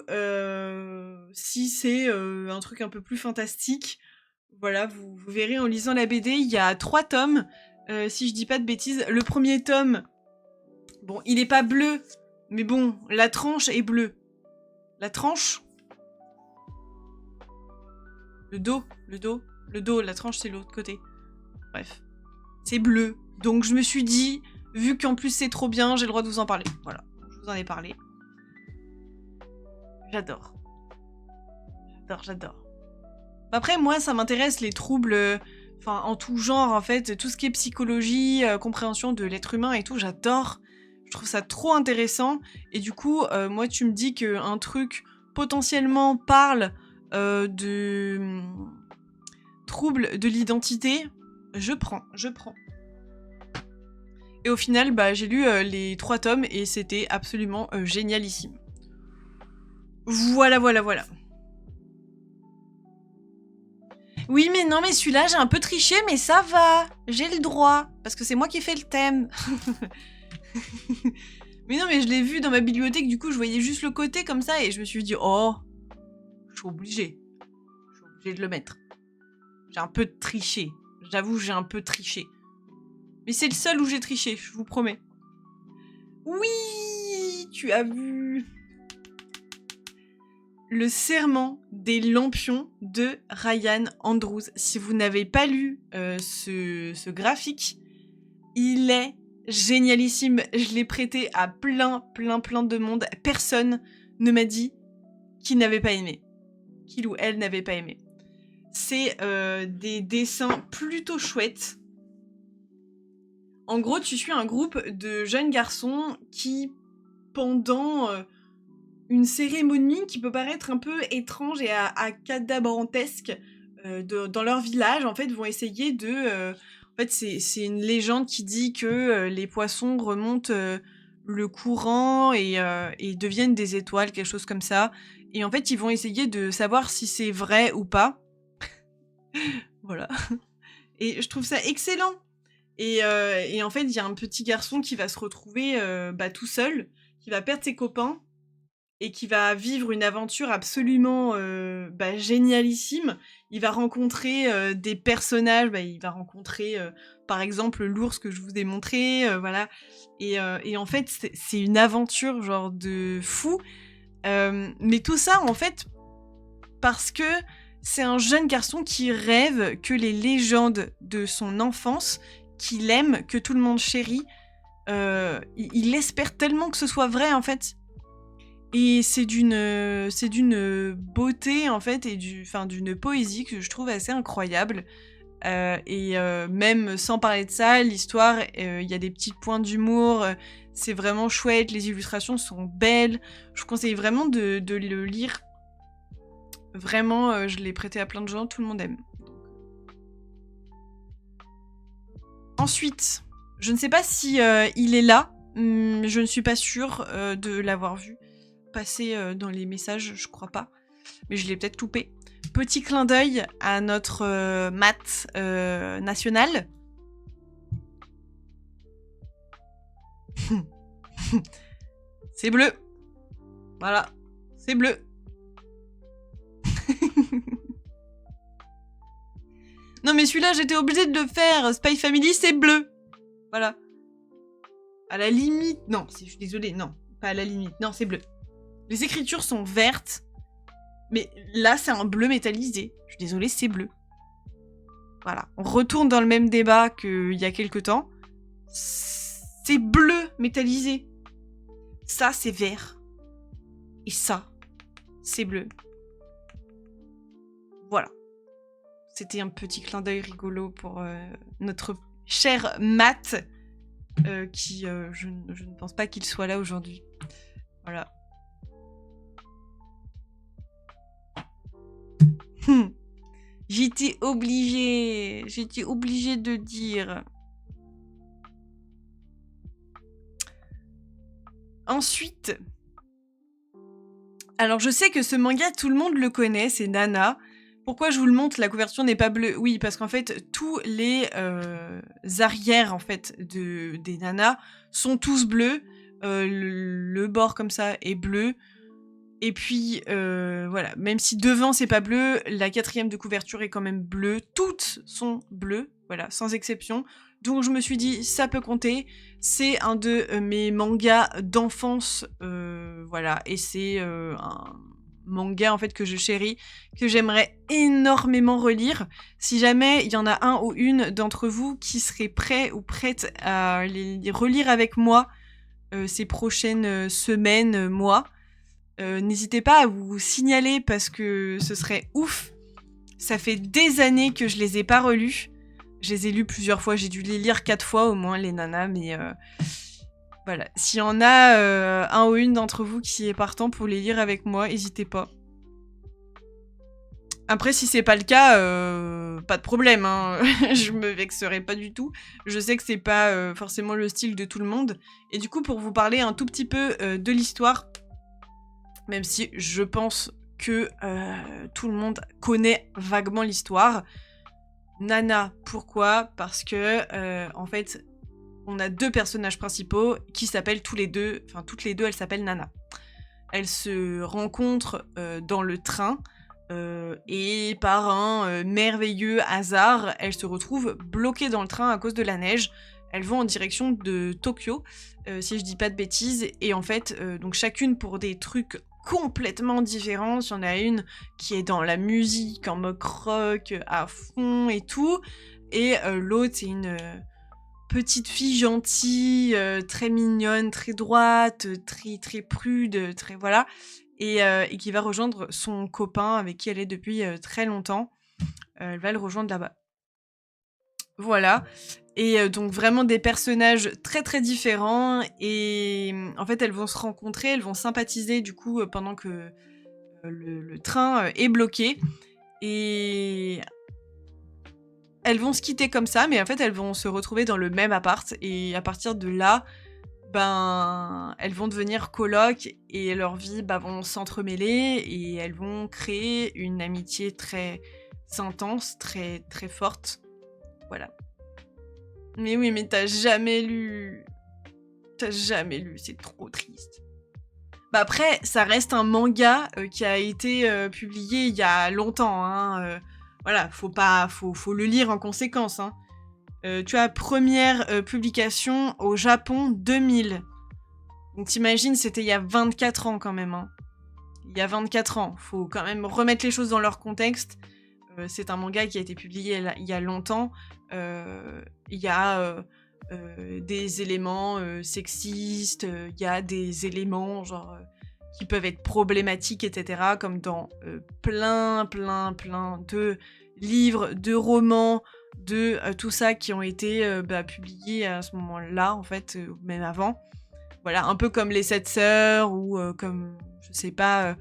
Speaker 1: si c'est un truc un peu plus fantastique. Voilà, vous verrez en lisant la BD, il y a 3 tomes, si je dis pas de bêtises. Le premier tome, bon, il est pas bleu, mais bon, la tranche est bleue. La tranche, le dos, la tranche c'est l'autre côté. Bref, c'est bleu. Donc je me suis dit, vu qu'en plus c'est trop bien, j'ai le droit de vous en parler. Voilà, je vous en ai parlé. J'adore. J'adore. Après, moi, ça m'intéresse les troubles, enfin, en tout genre, en fait, tout ce qui est psychologie, compréhension de l'être humain et tout, j'adore. Je trouve ça trop intéressant. Et du coup, moi, tu me dis qu'un truc potentiellement parle de troubles de l'identité, je prends. Et au final, bah, j'ai lu les 3 tomes et c'était absolument génialissime. Voilà. Oui, mais non, mais celui-là, j'ai un peu triché, mais ça va. J'ai le droit. Parce que c'est moi qui ai fait le thème. Mais non, mais je l'ai vu dans ma bibliothèque, du coup, je voyais juste le côté comme ça, et je me suis dit, oh, je suis obligée. Je suis obligée de le mettre. J'ai un peu triché. J'avoue, j'ai un peu triché. Mais c'est le seul où j'ai triché, je vous promets. Oui, tu as vu... Le serment des lampions de Ryan Andrews. Si vous n'avez pas lu ce graphique, il est génialissime. Je l'ai prêté à plein de monde. Personne ne m'a dit qu'il n'avait pas aimé. Qu'il ou elle n'avait pas aimé. C'est des dessins plutôt chouettes. En gros, tu suis un groupe de jeunes garçons qui, pendant... une cérémonie qui peut paraître un peu étrange et à cadabrantesque dans leur village, en fait, vont essayer de... en fait, c'est une légende qui dit que les poissons remontent le courant et deviennent des étoiles, quelque chose comme ça. Et en fait, ils vont essayer de savoir si c'est vrai ou pas. Voilà. Et je trouve ça excellent. Et en fait, il y a un petit garçon qui va se retrouver tout seul, qui va perdre ses copains, et qui va vivre une aventure absolument génialissime. Il va rencontrer des personnages, il va rencontrer par exemple l'ours que je vous ai montré, voilà. Et en fait, c'est une aventure genre de fou. Mais tout ça, en fait, parce que c'est un jeune garçon qui rêve que les légendes de son enfance, qu'il aime, que tout le monde chérit, il espère tellement que ce soit vrai, en fait. Et c'est d'une beauté, en fait, et d'une poésie que je trouve assez incroyable. Même sans parler de ça, l'histoire, il y a des petits points d'humour, c'est vraiment chouette, les illustrations sont belles. Je vous conseille vraiment de le lire. Vraiment, je l'ai prêté à plein de gens, tout le monde aime. Ensuite, je ne sais pas si il est là, je ne suis pas sûre de l'avoir vu passer dans les messages, je crois pas, mais je l'ai peut-être loupé. Petit clin d'œil à notre maths national. C'est bleu. Voilà, c'est bleu. Non mais celui-là, j'étais obligée de le faire. Spy Family, c'est bleu. Voilà. À la limite... Non, je suis désolée, non. Pas à la limite. Non, c'est bleu. Les écritures sont vertes. Mais là, c'est un bleu métallisé. Je suis désolée, c'est bleu. Voilà. On retourne dans le même débat qu'il y a quelques temps. C'est bleu métallisé. Ça, c'est vert. Et ça, c'est bleu. Voilà. C'était un petit clin d'œil rigolo pour notre cher Matt, qui, je ne pense pas qu'il soit là aujourd'hui. Voilà. J'étais obligée de dire. Ensuite, alors je sais que ce manga, tout le monde le connaît, c'est Nana. Pourquoi je vous le montre, la couverture n'est pas bleue? Oui, parce qu'en fait, tous les arrières en fait, des nanas sont tous bleus. Le bord comme ça est bleu. Et puis, voilà, même si devant c'est pas bleu, la 4e de couverture est quand même bleue. Toutes sont bleues, voilà, sans exception. Donc je me suis dit, ça peut compter. C'est un de mes mangas d'enfance, voilà. Et c'est un manga, en fait, que je chéris, que j'aimerais énormément relire. Si jamais il y en a un ou une d'entre vous qui serait prêt ou prête à les relire avec moi ces prochaines semaines, mois, n'hésitez pas à vous signaler parce que ce serait ouf. Ça fait des années que je les ai pas relus. Je les ai lus plusieurs fois, j'ai dû les lire 4 fois au moins, les nanas, mais voilà. S'il y en a un ou une d'entre vous qui est partant pour les lire avec moi, n'hésitez pas. Après, si c'est pas le cas, pas de problème, hein. Je me vexerai pas du tout. Je sais que c'est pas forcément le style de tout le monde. Et du coup, pour vous parler un tout petit peu de l'histoire, même si je pense que tout le monde connaît vaguement l'histoire. Nana, pourquoi? Parce que, en fait, on a 2 personnages principaux qui s'appellent toutes les deux, elles s'appellent Nana. Elles se rencontrent dans le train, et par un merveilleux hasard, elles se retrouvent bloquées dans le train à cause de la neige. Elles vont en direction de Tokyo, si je dis pas de bêtises, et en fait, donc chacune pour des trucs complètement différents. Il y en a une qui est dans la musique, en mode rock, à fond et tout, et l'autre, c'est une petite fille gentille, très mignonne, très droite, très, très prude, très voilà, et qui va rejoindre son copain avec qui elle est depuis très longtemps. Elle va le rejoindre là-bas. Voilà. Et donc vraiment des personnages très très différents et en fait elles vont se rencontrer, elles vont sympathiser du coup pendant que le train est bloqué et elles vont se quitter comme ça mais en fait elles vont se retrouver dans le même appart et à partir de là elles vont devenir colocs et leurs vies vont s'entremêler et elles vont créer une amitié très intense, très très forte. Voilà. Mais oui, mais t'as jamais lu. T'as jamais lu, c'est trop triste. Après, ça reste un manga qui a été publié il y a longtemps, hein. Voilà, faut le lire en conséquence, hein. Tu as première publication au Japon 2000. Donc t'imagines, c'était il y a 24 ans quand même, hein. Il y a 24 ans. Faut quand même remettre les choses dans leur contexte. C'est un manga qui a été publié il y a longtemps. Il y a des éléments sexistes, il y a des éléments genre qui peuvent être problématiques, etc. Comme dans plein de livres, de romans, de tout ça qui ont été publiés à ce moment-là, en fait, même avant. Voilà, un peu comme les 7 sœurs ou comme, je sais pas...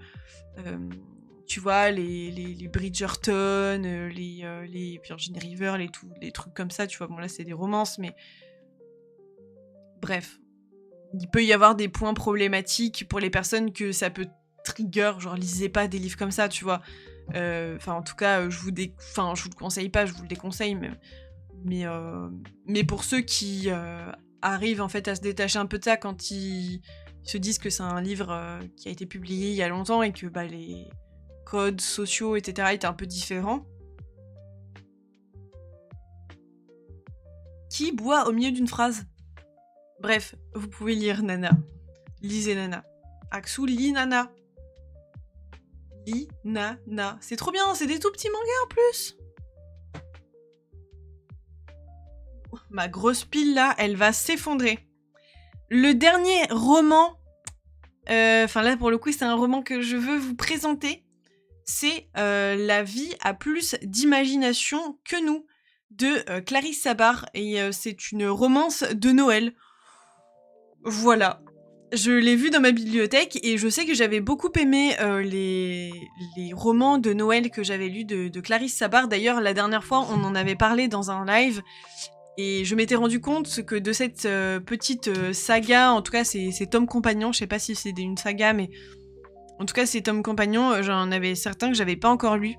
Speaker 1: tu vois, les Bridgerton, les Virgin River, les trucs comme ça, tu vois. Bon, là, c'est des romances, mais... Bref. Il peut y avoir des points problématiques pour les personnes que ça peut trigger, genre, lisez pas des livres comme ça, tu vois. En tout cas, je vous le conseille pas, je vous le déconseille, mais pour ceux qui arrivent, en fait, à se détacher un peu de ça quand ils ils se disent que c'est un livre qui a été publié il y a longtemps et que bah, les codes sociaux, etc. étaient un peu différents. Qui boit au milieu d'une phrase? Bref, vous pouvez lire Nana. Lisez Nana. Axou, lis Nana. Lis Nana. C'est trop bien, c'est des tout petits mangas en plus. Ma grosse pile là, elle va s'effondrer. Le dernier roman, enfin là pour le coup c'est un roman que je veux vous présenter, c'est La vie a plus d'imagination que nous, de Clarisse Sabar, et c'est une romance de Noël. Voilà. Je l'ai vu dans ma bibliothèque et je sais que j'avais beaucoup aimé les romans de Noël que j'avais lus de Clarisse Sabar. D'ailleurs, la dernière fois, on en avait parlé dans un live et je m'étais rendu compte que de cette petite saga, en tout cas c'est tomes compagnons, je sais pas si c'est une saga, mais en tout cas ces tomes compagnons, j'en avais certains que j'avais pas encore lus.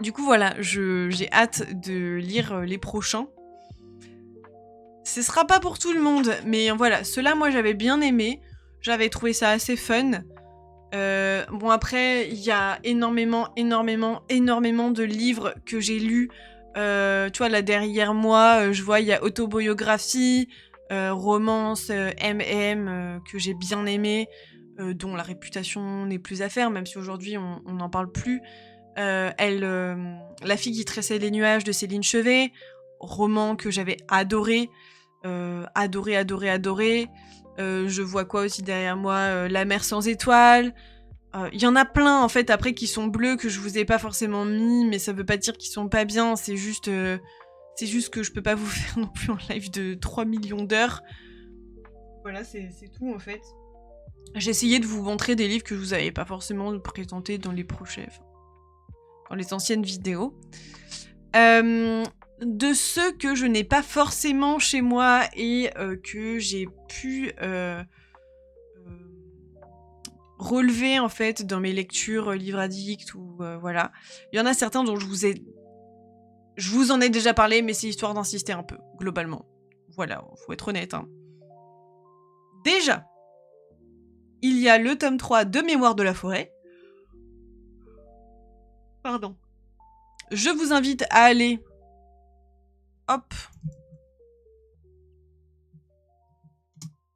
Speaker 1: Du coup voilà, j'ai hâte de lire les prochains. Ce sera pas pour tout le monde, mais voilà, ceux-là moi j'avais bien aimé, j'avais trouvé ça assez fun. Bon après, il y a énormément de livres que j'ai lus. Tu vois, là derrière moi, je vois il y a autobiographie, romance, M&M que j'ai bien aimé, dont la réputation n'est plus à faire, même si aujourd'hui on n'en parle plus. La fille qui tressait les nuages de Céline Chevet, roman que j'avais adoré. Adoré. Je vois quoi aussi derrière moi, La mer sans étoiles. Il y en a plein en fait après qui sont bleus que je vous ai pas forcément mis, mais ça veut pas dire qu'ils sont pas bien, c'est juste que je peux pas vous faire non plus un live de 3 millions d'heures. Voilà, c'est tout en fait. J'ai essayé de vous montrer des livres que je vous avais pas forcément présentés dans les anciennes vidéos. De ceux que je n'ai pas forcément chez moi et que j'ai pu relever en fait dans mes lectures livres addicts ou voilà. Il y en a certains dont je vous en ai déjà parlé, mais c'est histoire d'insister un peu, globalement. Voilà, faut être honnête. Hein. Déjà, il y a le tome 3 de Mémoire de la forêt. Pardon. Je vous invite à aller... Hop.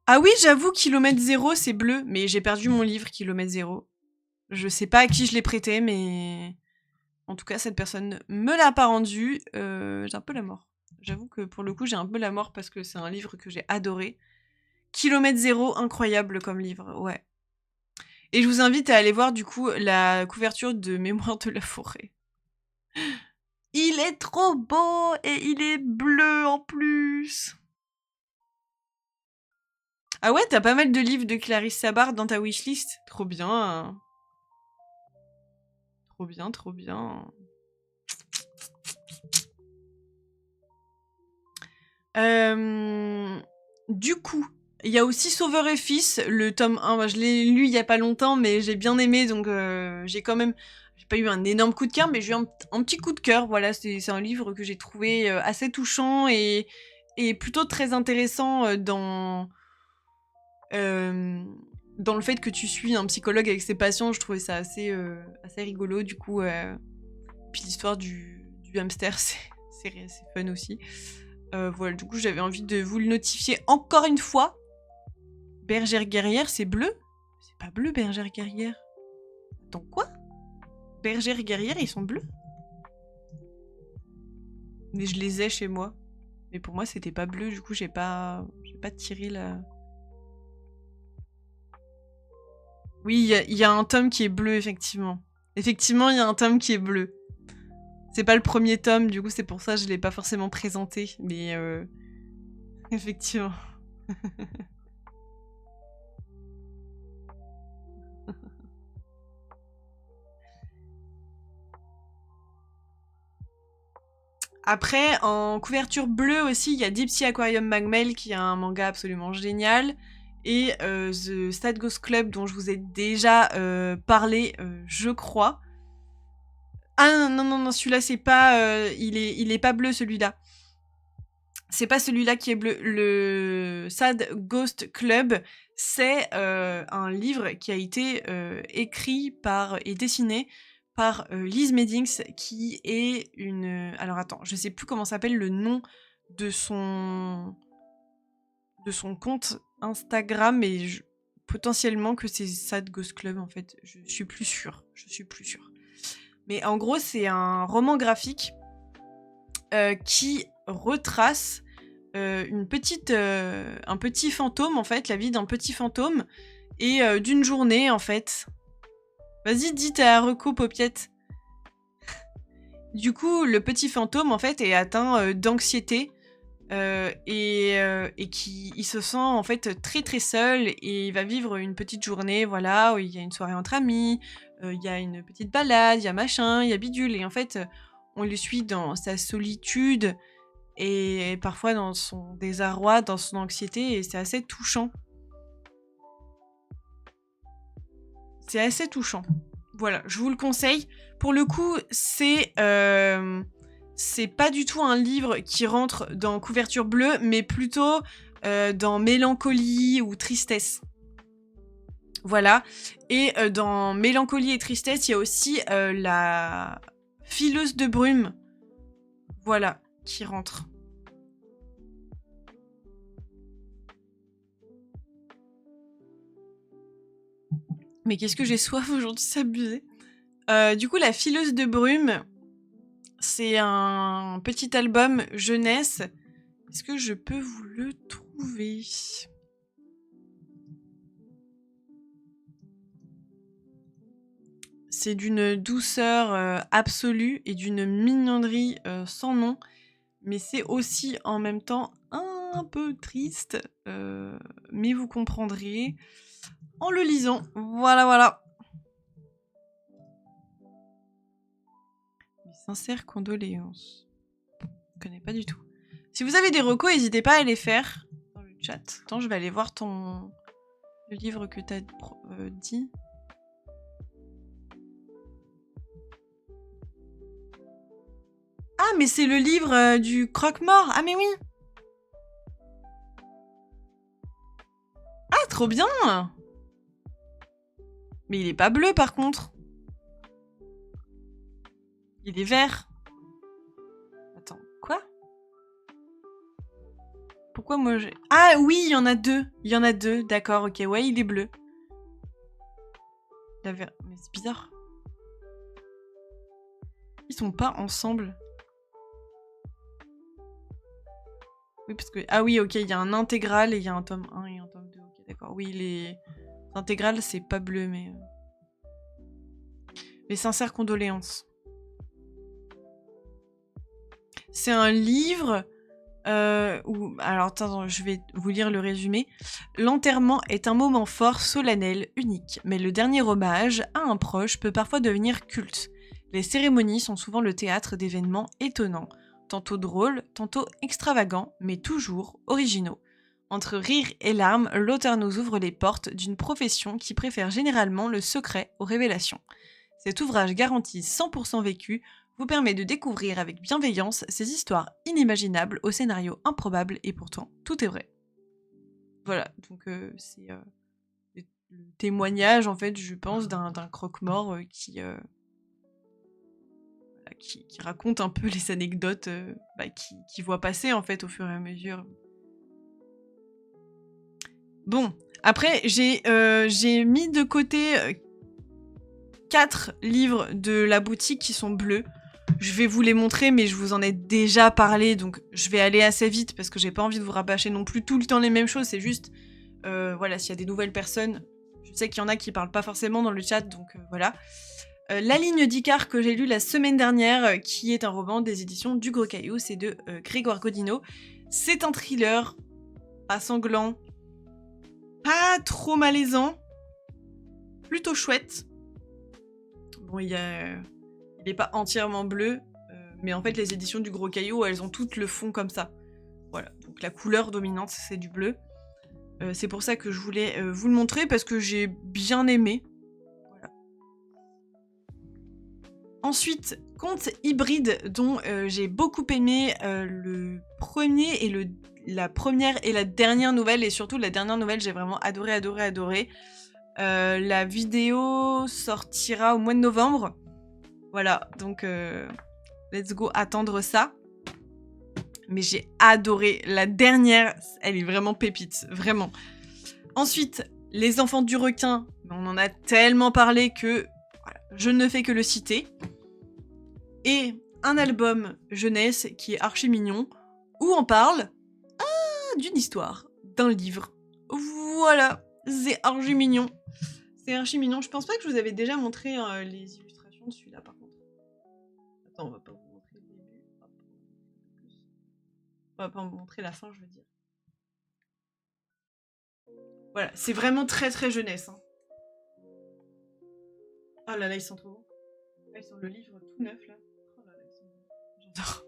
Speaker 1: Ah oui, j'avoue, kilomètre 0, c'est bleu, mais j'ai perdu mon livre, kilomètre 0. Je sais pas à qui je l'ai prêté, mais... En tout cas, cette personne me l'a pas rendu. J'ai un peu la mort. J'avoue que pour le coup, j'ai un peu la mort parce que c'est un livre que j'ai adoré. Kilomètre 0, incroyable comme livre, ouais. Et je vous invite à aller voir du coup la couverture de Mémoire de la forêt. Il est trop beau et il est bleu en plus. Ah ouais, t'as pas mal de livres de Clarisse Sabar dans ta wishlist. Trop bien. Trop bien. Du coup, il y a aussi Sauveur et Fils, le tome 1. Moi, je l'ai lu il y a pas longtemps, mais j'ai bien aimé, donc j'ai quand même... J'ai pas eu un énorme coup de cœur, mais j'ai eu un petit coup de cœur. Voilà, c'est un livre que j'ai trouvé assez touchant et plutôt très intéressant dans le fait que tu suis un psychologue avec ses patients. Je trouvais ça assez rigolo, du coup. Puis l'histoire du hamster, c'est fun aussi. Voilà, du coup, j'avais envie de vous le notifier encore une fois. Bergère guerrière, c'est bleu? C'est pas bleu, bergère guerrière. Attends, quoi? Bergère guerrière, ils sont bleus? Mais je les ai chez moi. Mais pour moi, c'était pas bleu, du coup, j'ai pas tiré la... Oui, il y a un tome qui est bleu, effectivement. Effectivement, il y a un tome qui est bleu. C'est pas le premier tome, du coup, c'est pour ça que je l'ai pas forcément présenté. Mais effectivement. Après, en couverture bleue aussi, il y a Deep Sea Aquarium Magmel, qui est un manga absolument génial. Et The Sad Ghost Club, dont je vous ai déjà parlé, je crois. Ah non, celui-là, c'est pas... il est pas bleu, celui-là. c'est pas celui-là qui est bleu. Le Sad Ghost Club, c'est un livre qui a été écrit par et dessiné par Liz Meddings, qui est une... Alors attends, je sais plus comment s'appelle le nom de son compte Instagram, mais potentiellement que c'est Sad Ghost Club en fait. Je suis plus sûre. Mais en gros, c'est un roman graphique qui retrace un petit fantôme, en fait, la vie d'un petit fantôme, et d'une journée, en fait. Vas-y, dis ta reco, Paupiette. Du coup, le petit fantôme, en fait, est atteint d'anxiété, et il se sent, en fait, très très seul, et il va vivre une petite journée, voilà, où il y a une soirée entre amis, il y a une petite balade, il y a machin, il y a bidule, et en fait... on le suit dans sa solitude et parfois dans son désarroi, dans son anxiété, et c'est assez touchant. Voilà, je vous le conseille. Pour le coup, c'est pas du tout un livre qui rentre dans couverture bleue, mais plutôt dans mélancolie ou tristesse. Voilà. Et dans mélancolie et tristesse, il y a aussi la fileuse de brume. Voilà, qui rentre. Mais qu'est-ce que j'ai soif aujourd'hui, c'est abusé. Du coup, la fileuse de brume, c'est un petit album jeunesse. Est-ce que je peux vous le trouver ? C'est d'une douceur absolue et d'une mignonnerie sans nom. Mais c'est aussi en même temps un peu triste. Mais vous comprendrez en le lisant. Voilà. Mes sincères condoléances. Je connais pas du tout. Si vous avez des recos, n'hésitez pas à les faire dans le chat. Attends, je vais aller voir le livre que t'as dit. Ah, mais c'est le livre du croque-mort. Ah, mais oui. Ah, trop bien. Mais il est pas bleu, par contre. Il est vert. Attends, quoi ? Pourquoi moi j'ai... Ah oui, il y en a deux. D'accord, ok, ouais, il est bleu. Mais c'est bizarre. Ils sont pas ensemble. Oui, parce que... Ah oui, ok, il y a un intégral et il y a un tome 1 et un tome 2. Ok, d'accord. Oui, les intégrales, c'est pas bleu, mais... Les sincères condoléances. C'est un livre où... Alors, attends, je vais vous lire le résumé. L'enterrement est un moment fort, solennel, unique. Mais le dernier hommage à un proche peut parfois devenir culte. Les cérémonies sont souvent le théâtre d'événements étonnants. Tantôt drôles, tantôt extravagants, mais toujours originaux. Entre rire et larmes, l'auteur nous ouvre les portes d'une profession qui préfère généralement le secret aux révélations. Cet ouvrage garanti 100% vécu vous permet de découvrir avec bienveillance ces histoires inimaginables au scénario improbable et pourtant tout est vrai. Voilà, donc c'est le témoignage en fait, je pense, d'un croque-mort qui raconte un peu les anecdotes qu'il voit passer en fait au fur et à mesure. Bon, après j'ai mis de côté 4 livres de la boutique qui sont bleus. Je vais vous les montrer, mais je vous en ai déjà parlé, donc je vais aller assez vite parce que j'ai pas envie de vous rabâcher non plus tout le temps les mêmes choses. C'est juste, voilà, s'il y a des nouvelles personnes, je sais qu'il y en a qui parlent pas forcément dans le chat, donc voilà. La ligne d'Icare que j'ai lu la semaine dernière, qui est un roman des éditions du Gros Caillou, c'est de Grégoire Godino. C'est un thriller, pas sanglant, pas trop malaisant, plutôt chouette. Bon, il est pas entièrement bleu, mais en fait les éditions du Gros Caillou, elles ont toutes le fond comme ça. Voilà, donc la couleur dominante c'est du bleu. C'est pour ça que je voulais vous le montrer, parce que j'ai bien aimé. Voilà. Ensuite, Conte hybride, dont j'ai beaucoup aimé le premier et la première et la dernière nouvelle, et surtout la dernière nouvelle, j'ai vraiment adoré, adoré, adoré. La vidéo sortira au mois de novembre. Voilà, donc let's go attendre ça. Mais j'ai adoré. La dernière, elle est vraiment pépite, vraiment. Ensuite, Les Enfants du Requin, on en a tellement parlé que voilà, je ne fais que le citer. Et un album jeunesse qui est archi mignon, où on parle d'une histoire, d'un livre. Voilà, c'est archi mignon. C'est archi mignon. Je pense pas que je vous avais déjà montré les illustrations de celui-là, par contre. Attends, on va pas vous montrer le début. On va pas vous montrer la fin, je veux dire. Voilà, c'est vraiment très très jeunesse. Hein. Oh là là, ils sont trop bons. Ah, ils sont le livre tout neuf, là. Oh là là, ils sont bons. J'adore.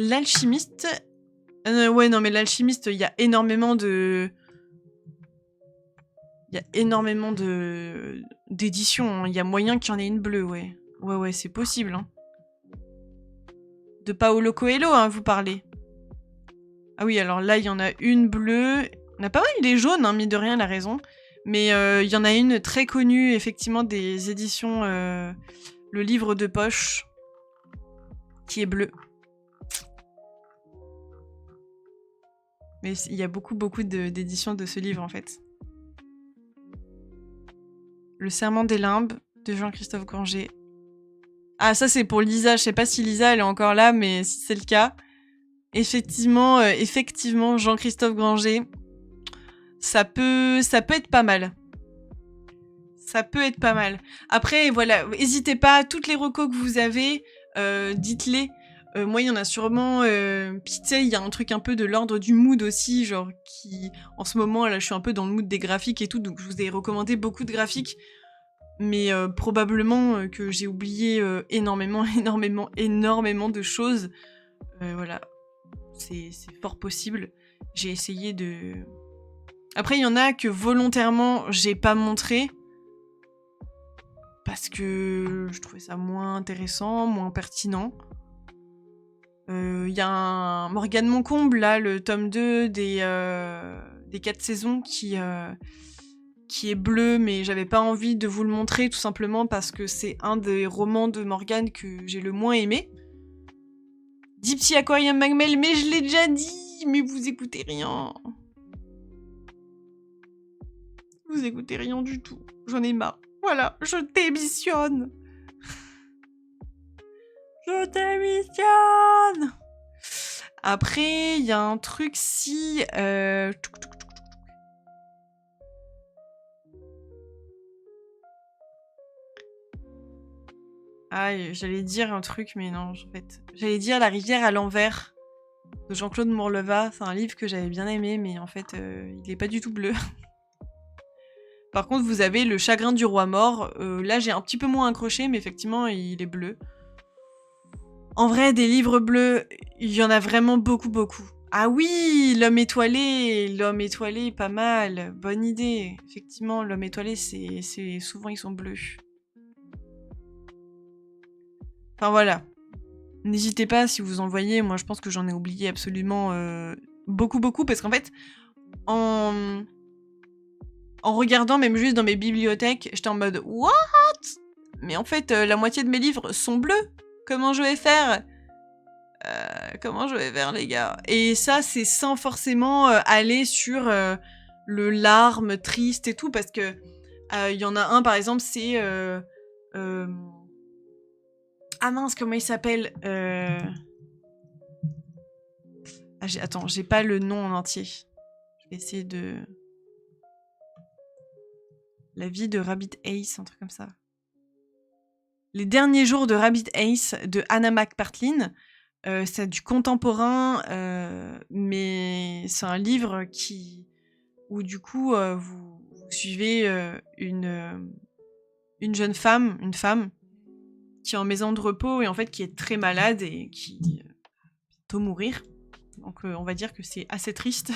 Speaker 1: L'alchimiste... ouais, non, mais l'alchimiste, il y a énormément de... Il y a énormément d'éditions. Il y a moyen qu'il y en ait une bleue, ouais. Ouais, c'est possible. Hein. De Paolo Coelho, hein, vous parlez. Ah oui, alors là, il y en a une bleue. On a pas mal des jaunes, hein, mine de rien, elle a raison. Mais il y en a une très connue, effectivement, des éditions... le livre de poche, qui est bleu. Mais il y a beaucoup d'éditions de ce livre, en fait. Le Serment des Limbes, de Jean-Christophe Granger. Ah, ça, c'est pour Lisa. Je sais pas si Lisa, elle est encore là, mais si c'est le cas... Effectivement, Jean-Christophe Granger, ça peut être pas mal. Ça peut être pas mal. Après, voilà, n'hésitez pas, toutes les recos que vous avez, dites-les. Moi, il y en a sûrement... Puis tu sais, il y a un truc un peu de l'ordre du mood aussi, genre qui... En ce moment, là, je suis un peu dans le mood des graphiques et tout, donc je vous ai recommandé beaucoup de graphiques. Mais probablement que j'ai oublié énormément de choses. Voilà. C'est fort possible. J'ai essayé de... Après, il y en a que volontairement, j'ai pas montré. Parce que je trouvais ça moins intéressant, moins pertinent. Il y a un Morgane Moncomble, là, le tome 2 des 4 saisons qui est bleu, mais j'avais pas envie de vous le montrer, tout simplement parce que c'est un des romans de Morgane que j'ai le moins aimé. Deep Sea Aquarium Magmel, mais je l'ai déjà dit, mais vous écoutez rien. Vous écoutez rien du tout. J'en ai marre. Voilà, je démissionne. Je démissionne. Après, il y a un truc si... Ah, j'allais dire un truc, mais non, en fait. J'allais dire La rivière à l'envers de Jean-Claude Morleva. C'est un livre que j'avais bien aimé, mais en fait, il est pas du tout bleu. Par contre, vous avez Le chagrin du roi mort. Là, j'ai un petit peu moins accroché, mais effectivement, il est bleu. En vrai, des livres bleus, il y en a vraiment beaucoup, beaucoup. Ah oui, L'homme étoilé, pas mal. Bonne idée. Effectivement, L'homme étoilé, c'est souvent, ils sont bleus. Enfin, voilà. N'hésitez pas si vous en voyez. Moi, je pense que j'en ai oublié absolument beaucoup, beaucoup. Parce qu'en fait, en regardant, même juste dans mes bibliothèques, j'étais en mode « What ?» Mais en fait, la moitié de mes livres sont bleus. Comment je vais faire les gars? Et ça, c'est sans forcément aller sur le larme triste et tout. Parce que y en a un, par exemple, c'est... Ah mince, comment il s'appelle Attends, j'ai pas le nom en entier. Je vais essayer de... La vie de Rabbit Ace, un truc comme ça. Les derniers jours de Rabbit Ace de Anna McPartlin. C'est du contemporain, mais c'est un livre où du coup vous suivez une jeune femme, qui est en maison de repos et en fait qui est très malade et qui bientôt mourir. Donc on va dire que c'est assez triste.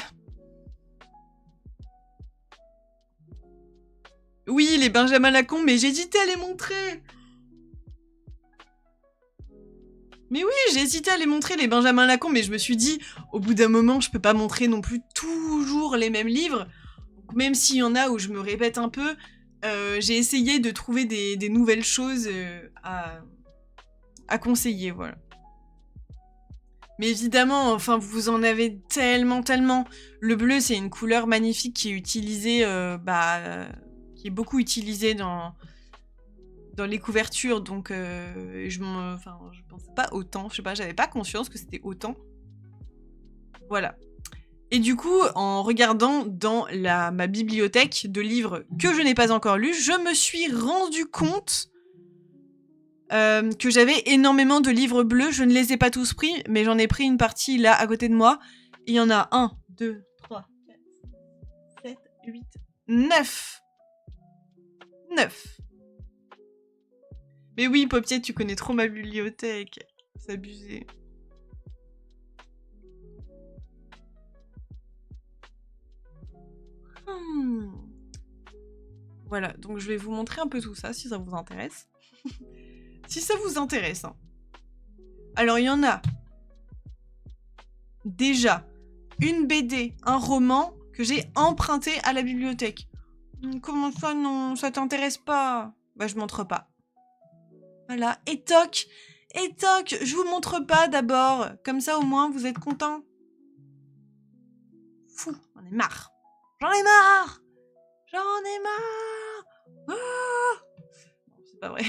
Speaker 1: Oui, les Benjamin Lacombe, mais j'hésitais à les montrer. Mais oui, j'ai hésité à les montrer, les Benjamin Lacombe, mais je me suis dit, au bout d'un moment, je peux pas montrer non plus toujours les mêmes livres. Donc, même s'il y en a où je me répète un peu, j'ai essayé de trouver des nouvelles choses à conseiller, voilà. Mais évidemment, enfin, vous en avez tellement, tellement. Le bleu, c'est une couleur magnifique qui est utilisée, qui est beaucoup utilisée dans les couvertures, donc je pensais pas autant, je sais pas, j'avais pas conscience que c'était autant. Voilà. Et du coup, en regardant dans ma bibliothèque de livres que je n'ai pas encore lus, je me suis rendu compte que j'avais énormément de livres bleus. Je ne les ai pas tous pris, mais j'en ai pris une partie là à côté de moi. Il y en a 1, 2, 3, 4, 7, 8, 9. 9. Mais oui, Popiette, tu connais trop ma bibliothèque. C'est abusé. Voilà, donc je vais vous montrer un peu tout ça, si ça vous intéresse. Si ça vous intéresse. Hein. Alors, il y en a déjà une BD, un roman que j'ai emprunté à la bibliothèque. Comment ça, non? Ça t'intéresse pas? Bah, je montre pas. Voilà, et toc, je vous montre pas d'abord. Comme ça, au moins, vous êtes contents. Fou, j'en ai marre. J'en ai marre. Ah non, c'est pas vrai.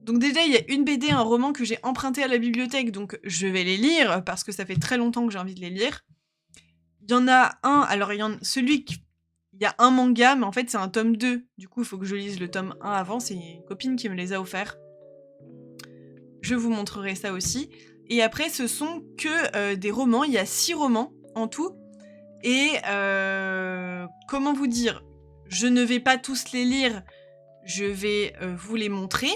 Speaker 1: Donc déjà, il y a une BD, un roman que j'ai emprunté à la bibliothèque, donc je vais les lire, parce que ça fait très longtemps que j'ai envie de les lire. Il y en a un, alors il y a un manga, mais en fait c'est un tome 2, du coup il faut que je lise le tome 1 avant, c'est une copine qui me les a offerts. Je vous montrerai ça aussi. Et après, ce sont que des romans, il y a 6 romans en tout, et comment vous dire, je ne vais pas tous les lire, je vais vous les montrer,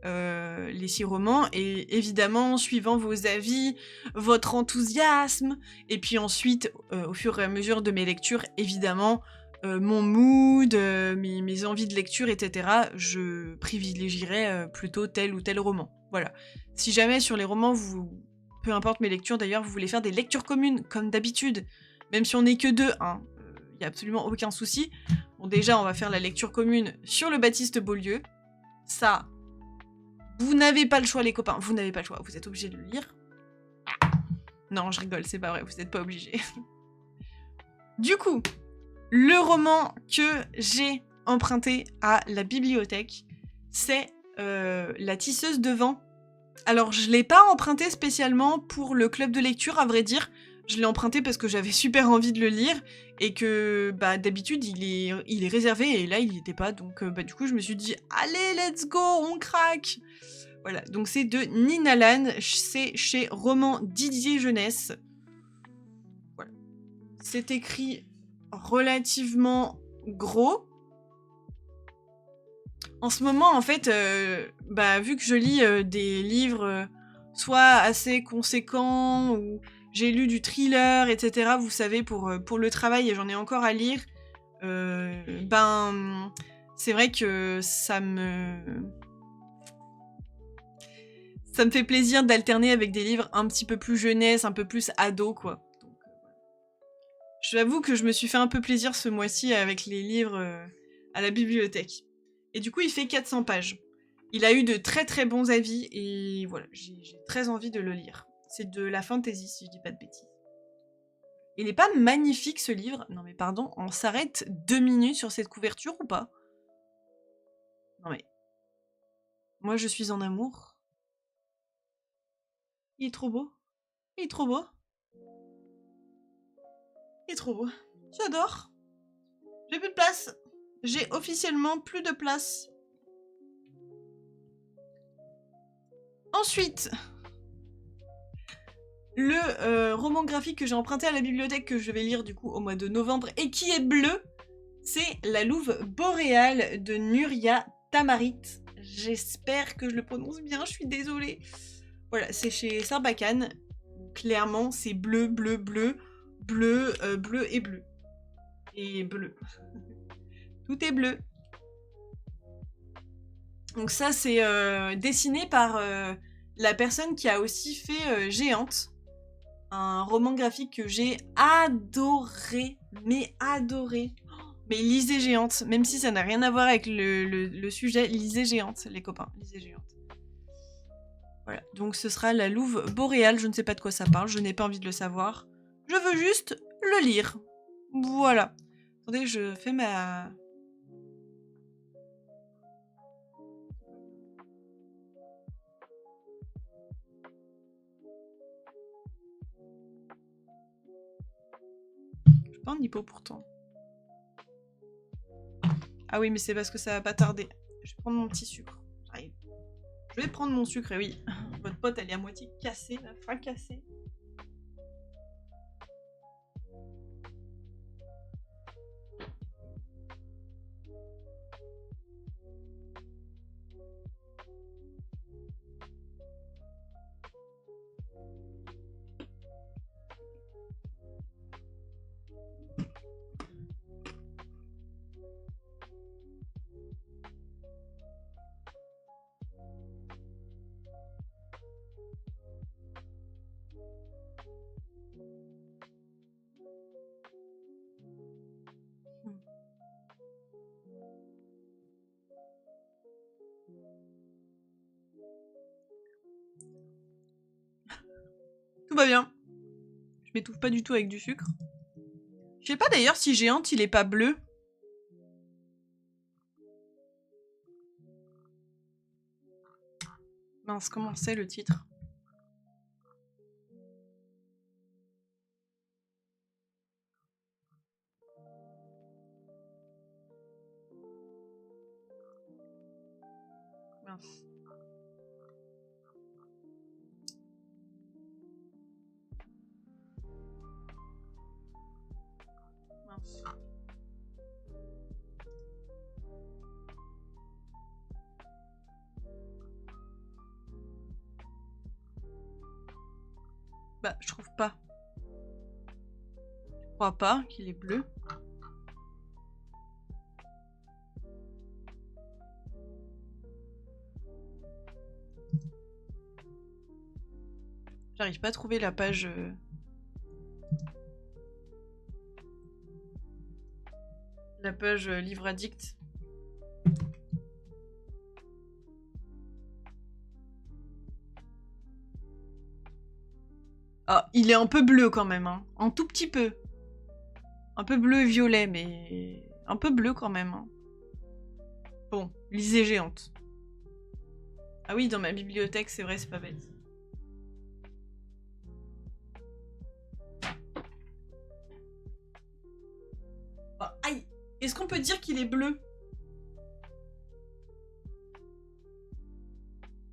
Speaker 1: les 6 romans, et évidemment, suivant vos avis, votre enthousiasme, et puis ensuite, au fur et à mesure de mes lectures, évidemment, mon mood, mes envies de lecture, etc., je privilégierai plutôt tel ou tel roman. Voilà. Si jamais sur les romans, peu importe mes lectures d'ailleurs, vous voulez faire des lectures communes, comme d'habitude, même si on n'est que 2, hein, y a absolument aucun souci. Bon, déjà, on va faire la lecture commune sur le Baptiste Beaulieu. Ça, vous n'avez pas le choix, les copains. Vous n'avez pas le choix. Vous êtes obligés de le lire. Non, je rigole, c'est pas vrai. Vous n'êtes pas obligés. Du coup, le roman que j'ai emprunté à la bibliothèque, c'est La tisseuse de vent. Alors, je l'ai pas emprunté spécialement pour le club de lecture, à vrai dire. Je l'ai emprunté parce que j'avais super envie de le lire et que d'habitude il est réservé et là il n'y était pas, donc du coup je me suis dit allez let's go, on craque. Voilà, donc c'est de Nina Lan, c'est chez Roman Didier Jeunesse. Voilà. C'est écrit relativement gros. En ce moment, en fait, vu que je lis des livres soit assez conséquents, ou j'ai lu du thriller, etc., vous savez, pour le travail, et j'en ai encore à lire, c'est vrai que ça me fait plaisir d'alterner avec des livres un petit peu plus jeunesse, un peu plus ado, quoi. Donc, j'avoue que je me suis fait un peu plaisir ce mois-ci avec les livres à la bibliothèque. Et du coup, il fait 400 pages. Il a eu de très très bons avis, et voilà, j'ai très envie de le lire. C'est de la fantasy, si je dis pas de bêtises. Il n'est pas magnifique, ce livre? Non mais pardon, on s'arrête 2 minutes sur cette couverture ou pas? Non mais... Moi, je suis en amour. Il est trop beau. Il est trop beau. Il est trop beau. J'adore. J'ai plus de place. J'ai officiellement plus de place. Ensuite, le roman graphique que j'ai emprunté à la bibliothèque, que je vais lire du coup au mois de novembre, et qui est bleu, c'est La Louve boréale de Nuria Tamarit. J'espère que je le prononce bien, je suis désolée. Voilà, c'est chez Sarbacane. Clairement, c'est bleu, bleu, bleu, bleu, bleu et bleu. et bleu. Tout est bleu. Donc ça, c'est dessiné par la personne qui a aussi fait Géante. Un roman graphique que j'ai adoré, mais adoré. Mais lisez Géante, même si ça n'a rien à voir avec le sujet, lisez Géante, les copains, lisez Géante. Voilà, donc ce sera la louve boréale, je ne sais pas de quoi ça parle, je n'ai pas envie de le savoir. Je veux juste le lire. Voilà. Attendez, je fais ma... Je pas en hypo pourtant. Ah oui, mais c'est parce que ça va pas tarder. Je vais prendre mon petit sucre. J'arrive. Je vais prendre mon sucre, et oui. Votre pote, elle est à moitié cassée, la fin cassée. Tout va bien. Je m'étouffe pas du tout avec du sucre. Je sais pas d'ailleurs si Géante, il est pas bleu. Mince, comment c'est le titre? Mince. Mince. Bah, je trouve pas. Je crois pas qu'il est bleu. J'arrive pas à trouver la page... La page livre addict. Ah, il est un peu bleu quand même, hein. Un tout petit peu. Un peu bleu et violet, mais... Un peu bleu quand même, hein. Bon, lisez Géante. Ah oui, dans ma bibliothèque, c'est vrai, c'est pas bête. Oh, aïe! Est-ce qu'on peut dire qu'il est bleu?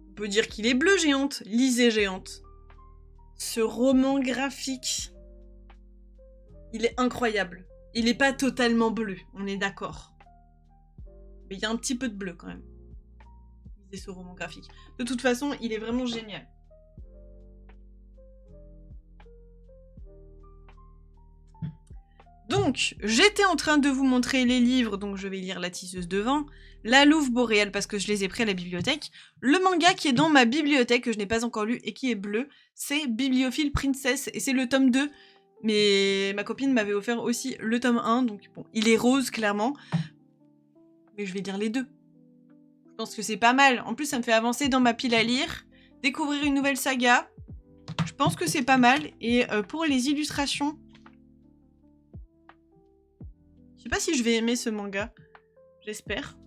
Speaker 1: On peut dire qu'il est bleu, Géante. Lisez Géante. Ce roman graphique, il est incroyable. Il est pas totalement bleu, on est d'accord. Mais il y a un petit peu de bleu quand même. Lisez ce roman graphique. De toute façon, il est vraiment génial. Donc, j'étais en train de vous montrer les livres, donc je vais lire La tisseuse de vent, La louve boréale parce que je les ai pris à la bibliothèque, le manga qui est dans ma bibliothèque que je n'ai pas encore lu et qui est bleu, c'est Bibliophile Princess et c'est le tome 2, mais ma copine m'avait offert aussi le tome 1, donc bon, il est rose clairement, mais je vais lire les deux. Je pense que c'est pas mal, en plus ça me fait avancer dans ma pile à lire, découvrir une nouvelle saga, je pense que c'est pas mal, et pour les illustrations, je sais pas si je vais aimer ce manga. J'espère.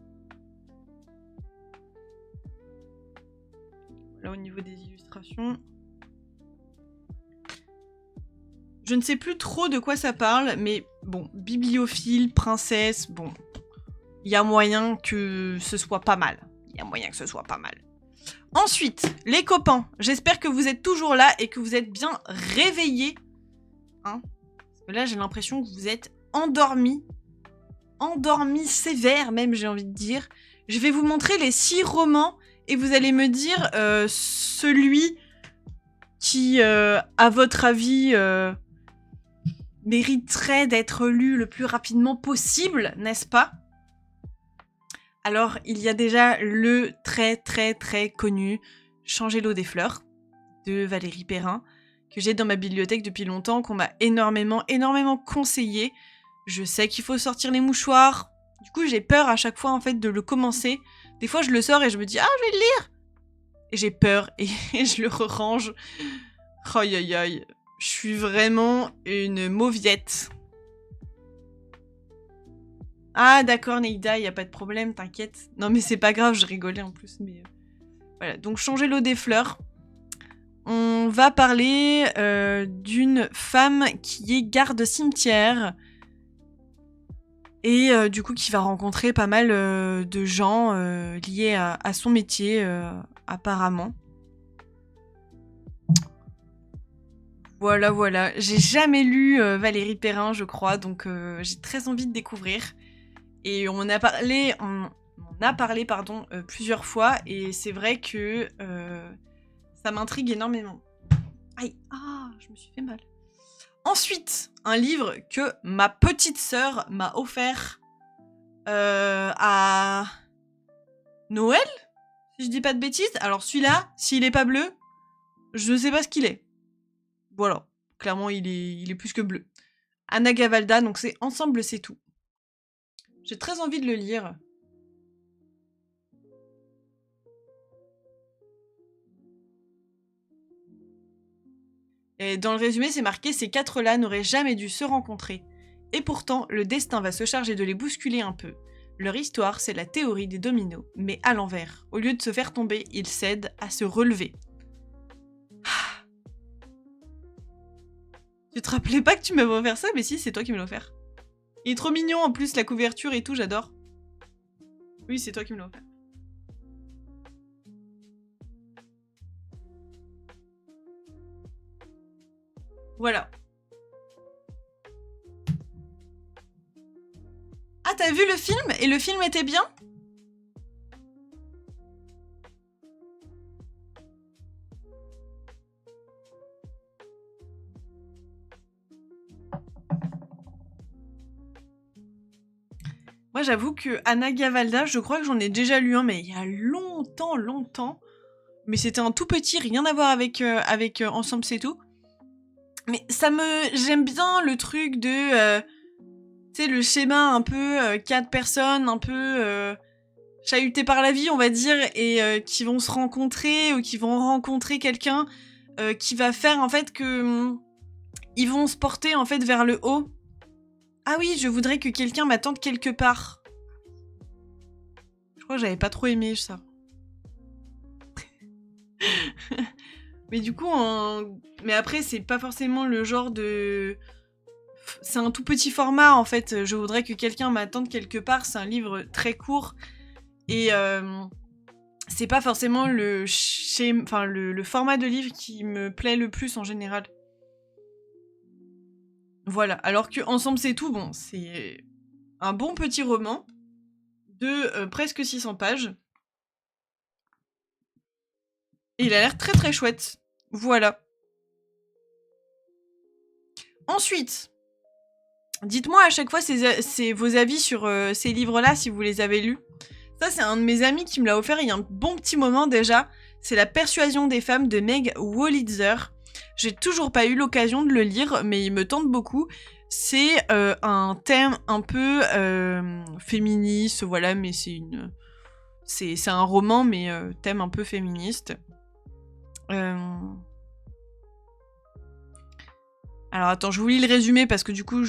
Speaker 1: Là, au niveau des illustrations. Je ne sais plus trop de quoi ça parle, mais bon, bibliophile, princesse, bon. Il y a moyen que ce soit pas mal. Il y a moyen que ce soit pas mal. Ensuite, les copains, j'espère que vous êtes toujours là et que vous êtes bien réveillés. Hein, parce que là, j'ai l'impression que vous êtes endormis. Endormi sévère même, j'ai envie de dire. Je vais vous montrer les 6 romans et vous allez me dire celui qui, à votre avis, mériterait d'être lu le plus rapidement possible, n'est-ce pas? Alors, il y a déjà le très très très connu Changer l'eau des fleurs de Valérie Perrin, que j'ai dans ma bibliothèque depuis longtemps, qu'on m'a énormément conseillé. Je sais qu'il faut sortir les mouchoirs. Du coup, j'ai peur à chaque fois en fait de le commencer. Des fois, je le sors et je me dis « Ah, je vais le lire !» Et j'ai peur et je le range. Aïe aïe aïe. Je suis vraiment une mauviette. Ah d'accord Neida, y a pas de problème, t'inquiète. Non mais c'est pas grave, je rigolais en plus. Mais voilà, donc Changer l'eau des fleurs. On va parler d'une femme qui est garde cimetière. Et du coup qui va rencontrer pas mal de gens liés à son métier apparemment. Voilà. J'ai jamais lu Valérie Perrin, je crois, donc j'ai très envie de découvrir. Et on en a parlé, plusieurs fois, et c'est vrai que ça m'intrigue énormément. Aïe, je me suis fait mal. Ensuite, un livre que ma petite sœur m'a offert à Noël, si je dis pas de bêtises. Alors celui-là, s'il est pas bleu, je ne sais pas ce qu'il est. Voilà, clairement il est plus que bleu. Anna Gavalda, donc c'est Ensemble c'est tout. J'ai très envie de le lire. Et dans le résumé, c'est marqué « Ces quatre-là n'auraient jamais dû se rencontrer. Et pourtant, le destin va se charger de les bousculer un peu. Leur histoire, c'est la théorie des dominos, mais à l'envers. Au lieu de se faire tomber, ils cèdent à se relever. » Tu te rappelais pas que tu m'avais offert ça? Mais si, c'est toi qui me l'as offert. Il est trop mignon en plus, la couverture et tout, j'adore. Oui, c'est toi qui me l'as offert. Voilà. Ah, t'as vu le film? Et le film était bien? Moi, j'avoue que Anna Gavalda, je crois que j'en ai déjà lu un, mais il y a longtemps. Mais c'était un tout petit, rien à voir avec Ensemble c'est tout. Mais j'aime bien le truc de, tu sais, le schéma un peu 4 personnes, un peu chahutées par la vie, on va dire, et qui vont se rencontrer ou qui vont rencontrer quelqu'un qui va faire en fait que ils vont se porter en fait vers le haut. Ah oui, je voudrais que quelqu'un m'attende quelque part. Je crois que j'avais pas trop aimé ça. Mais du coup, mais après, c'est pas forcément le genre de... C'est un tout petit format, en fait. Je voudrais que quelqu'un m'attende quelque part. C'est un livre très court. Et c'est pas forcément le format de livre qui me plaît le plus en général. Voilà. Alors que Ensemble c'est tout, bon, c'est un bon petit roman de presque 600 pages. Et il a l'air très très chouette. Voilà. Ensuite, dites-moi à chaque fois vos avis sur ces livres-là, si vous les avez lus. Ça, c'est un de mes amis qui me l'a offert il y a un bon petit moment déjà. C'est La Persuasion des femmes de Meg Wolitzer. J'ai toujours pas eu l'occasion de le lire, mais il me tente beaucoup. C'est un thème un peu féministe, voilà, mais c'est un roman, mais thème un peu féministe. Alors attends, je vous lis le résumé parce que du coup,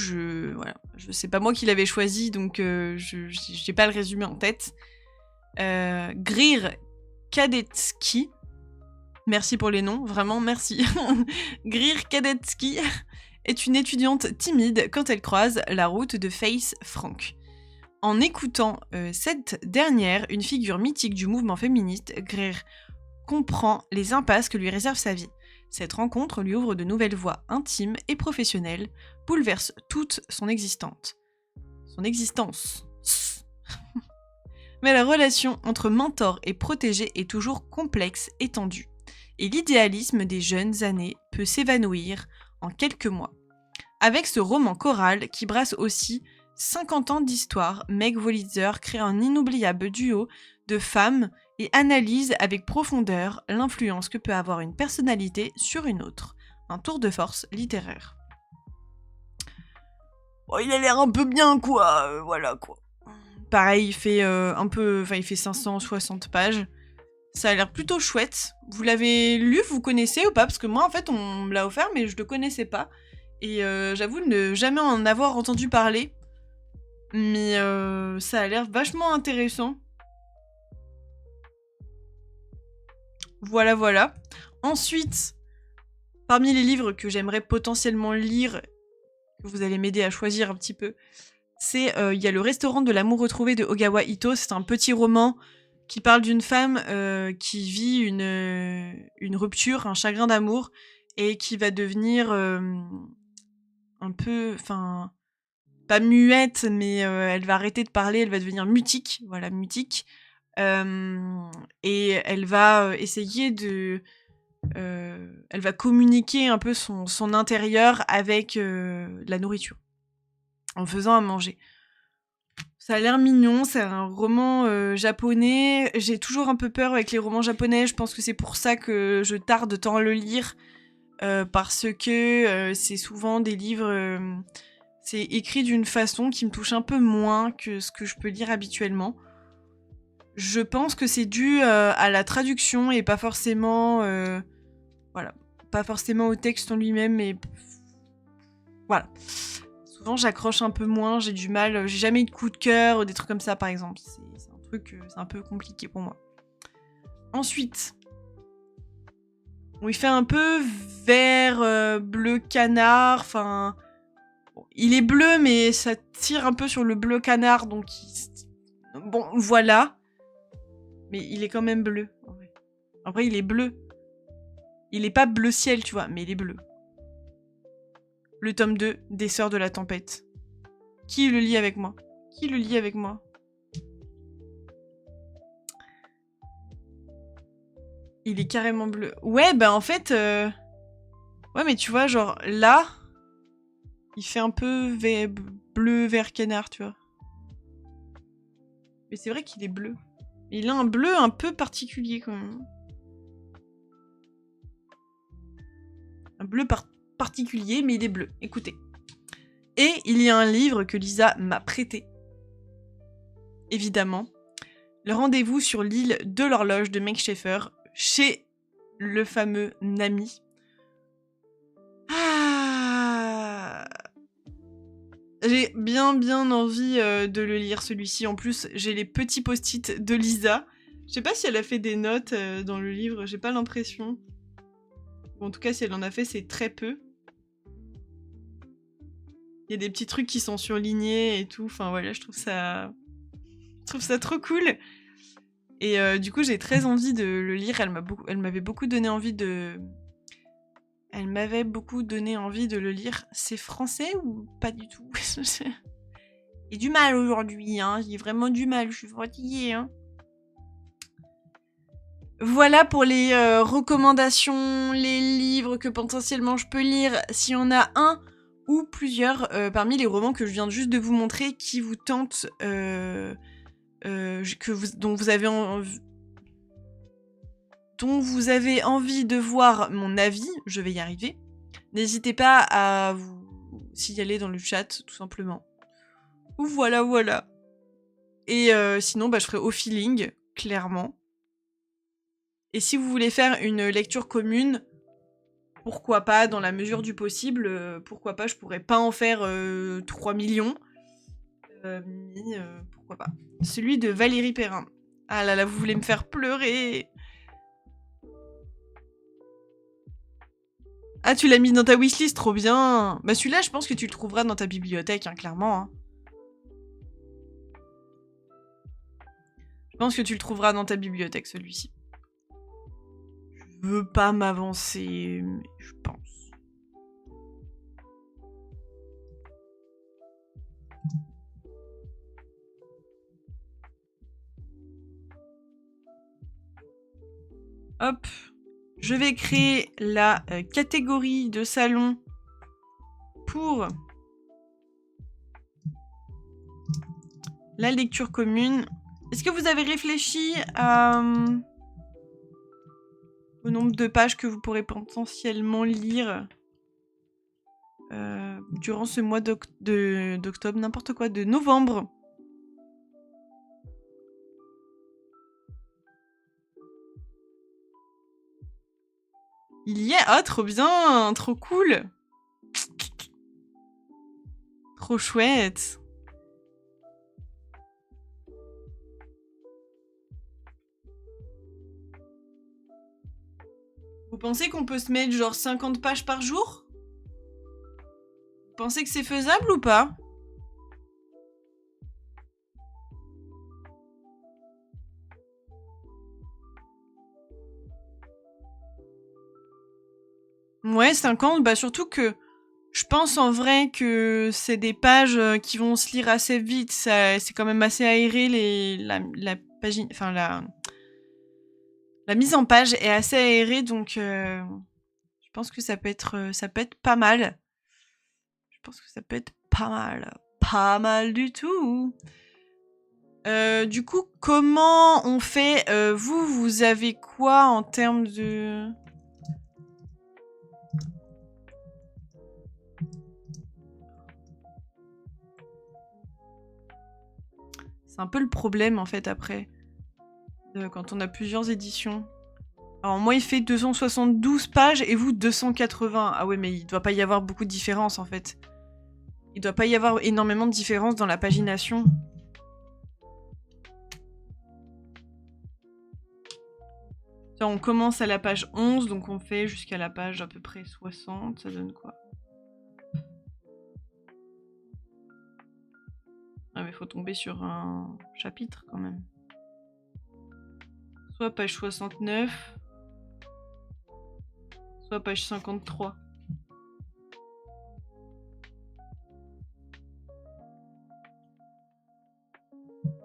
Speaker 1: c'est pas moi qui l'avais choisi, donc j'ai pas le résumé en tête. Greer Kadetsky, merci pour les noms, vraiment merci. Greer Kadetsky est une étudiante timide quand elle croise la route de Faith Frank. En écoutant cette dernière, une figure mythique du mouvement féministe, Greer comprend les impasses que lui réserve sa vie. Cette rencontre lui ouvre de nouvelles voies intimes et professionnelles, bouleverse toute son existence. Mais la relation entre mentor et protégé est toujours complexe et tendue, et l'idéalisme des jeunes années peut s'évanouir en quelques mois. Avec ce roman choral qui brasse aussi 50 ans d'histoire, Meg Wolitzer crée un inoubliable duo de femmes et analyse avec profondeur l'influence que peut avoir une personnalité sur une autre. Un tour de force littéraire. Oh, il a l'air un peu bien, quoi, voilà, quoi. Pareil, il fait il fait 560 pages. Ça a l'air plutôt chouette. Vous l'avez lu, vous connaissez ou pas? Parce que moi, en fait, on me l'a offert, mais je le connaissais pas. Et j'avoue ne jamais en avoir entendu parler. Mais ça a l'air vachement intéressant. Voilà, voilà. Ensuite, parmi les livres que j'aimerais potentiellement lire, que vous allez m'aider à choisir un petit peu, c'est il y a Le restaurant de l'amour retrouvé de Ogawa Ito. C'est un petit roman qui parle d'une femme qui vit une rupture, un chagrin d'amour, et qui va devenir un peu, enfin, pas muette, mais elle va arrêter de parler, elle va devenir mutique, voilà, mutique. Et elle va essayer de... elle va communiquer un peu son intérieur avec la nourriture, en faisant à manger. Ça a l'air mignon, c'est un roman japonais. J'ai toujours un peu peur avec les romans japonais, je pense que c'est pour ça que je tarde tant à le lire, parce que c'est souvent des livres... c'est écrit d'une façon qui me touche un peu moins que ce que je peux lire habituellement. Je pense que c'est dû à la traduction et pas forcément... voilà, pas forcément au texte en lui-même, mais... Voilà. Souvent, j'accroche un peu moins, j'ai du mal... J'ai jamais eu de coup de cœur ou des trucs comme ça, par exemple. C'est un truc... c'est un peu compliqué pour moi. Ensuite... Bon, il fait un peu vert, bleu canard, enfin... Bon, il est bleu, mais ça tire un peu sur le bleu canard, donc... Bon, voilà. Mais il est quand même bleu, en vrai. En vrai, il est bleu. Il est pas bleu ciel, tu vois, mais il est bleu. Le tome 2 des Sœurs de la Tempête. Qui le lit avec moi? Qui le lit avec moi? Il est carrément bleu. Ouais, bah en fait... Ouais, mais tu vois, genre, là... Il fait un peu bleu vert canard, tu vois. Mais c'est vrai qu'il est bleu. Mais il a un bleu un peu particulier, quand même. Un bleu particulier, mais il est bleu. Écoutez. Et il y a un livre que Lisa m'a prêté. Évidemment. Le rendez-vous sur l'île de l'horloge de Meg Schaeffer, chez le fameux Nami. Ah, j'ai bien envie de le lire, celui-ci. En plus, j'ai les petits post-it de Lisa. Je sais pas si elle a fait des notes dans le livre, j'ai pas l'impression. Bon, en tout cas, si elle en a fait, c'est très peu. Il y a des petits trucs qui sont surlignés et tout. Enfin, voilà, je trouve ça trop cool. Et du coup, j'ai très envie de le lire. Elle m'avait beaucoup donné envie de... Elle m'avait beaucoup donné envie de le lire. C'est français ou pas du tout? J'ai du mal aujourd'hui, hein. J'ai vraiment du mal. Je suis fatiguée, hein. Voilà pour les recommandations, les livres que potentiellement je peux lire. S'il y en a un ou plusieurs parmi les romans que je viens juste de vous montrer qui vous tentent, dont vous avez envie de voir mon avis, je vais y arriver. N'hésitez pas à vous signaler dans le chat, tout simplement. Voilà, voilà. Et sinon, bah, je ferai au feeling, clairement. Et si vous voulez faire une lecture commune, pourquoi pas, dans la mesure du possible, pourquoi pas, je pourrais pas en faire 3 millions. Mais pourquoi pas. Celui de Valérie Perrin. Ah là là, vous voulez me faire pleurer. Ah, tu l'as mis dans ta wishlist, trop bien. Bah celui-là, je pense que tu le trouveras dans ta bibliothèque, hein, clairement. Hein. Je pense que tu le trouveras dans ta bibliothèque, celui-ci. Je veux pas m'avancer, mais je pense. Hop. Je vais créer la catégorie de salon tour. La lecture commune. Est-ce que vous avez réfléchi au nombre de pages que vous pourrez potentiellement lire durant ce mois d'octobre, n'importe quoi, de novembre? Il y est... Ah, trop bien! Trop cool! Trop chouette! Vous pensez qu'on peut se mettre genre 50 pages par jour? Vous pensez que c'est faisable ou pas? Ouais, 50, bah surtout que je pense en vrai que c'est des pages qui vont se lire assez vite. C'est quand même assez aéré, la pagine... Enfin, la mise en page est assez aérée, donc je pense que ça peut être pas mal. Je pense que ça peut être pas mal. Pas mal du tout. Du coup, comment on fait? Vous avez quoi en termes de... C'est un peu le problème, en fait, après. Quand on a plusieurs éditions. Alors, moi, il fait 272 pages et vous, 280. Ah ouais, mais il doit pas y avoir beaucoup de différence, en fait. Il doit pas y avoir énormément de différence dans la pagination. On commence à la page 11, donc on fait jusqu'à la page à peu près 60. Ça donne quoi? Ah mais faut tomber sur un chapitre quand même. Soit page 69, soit page 53.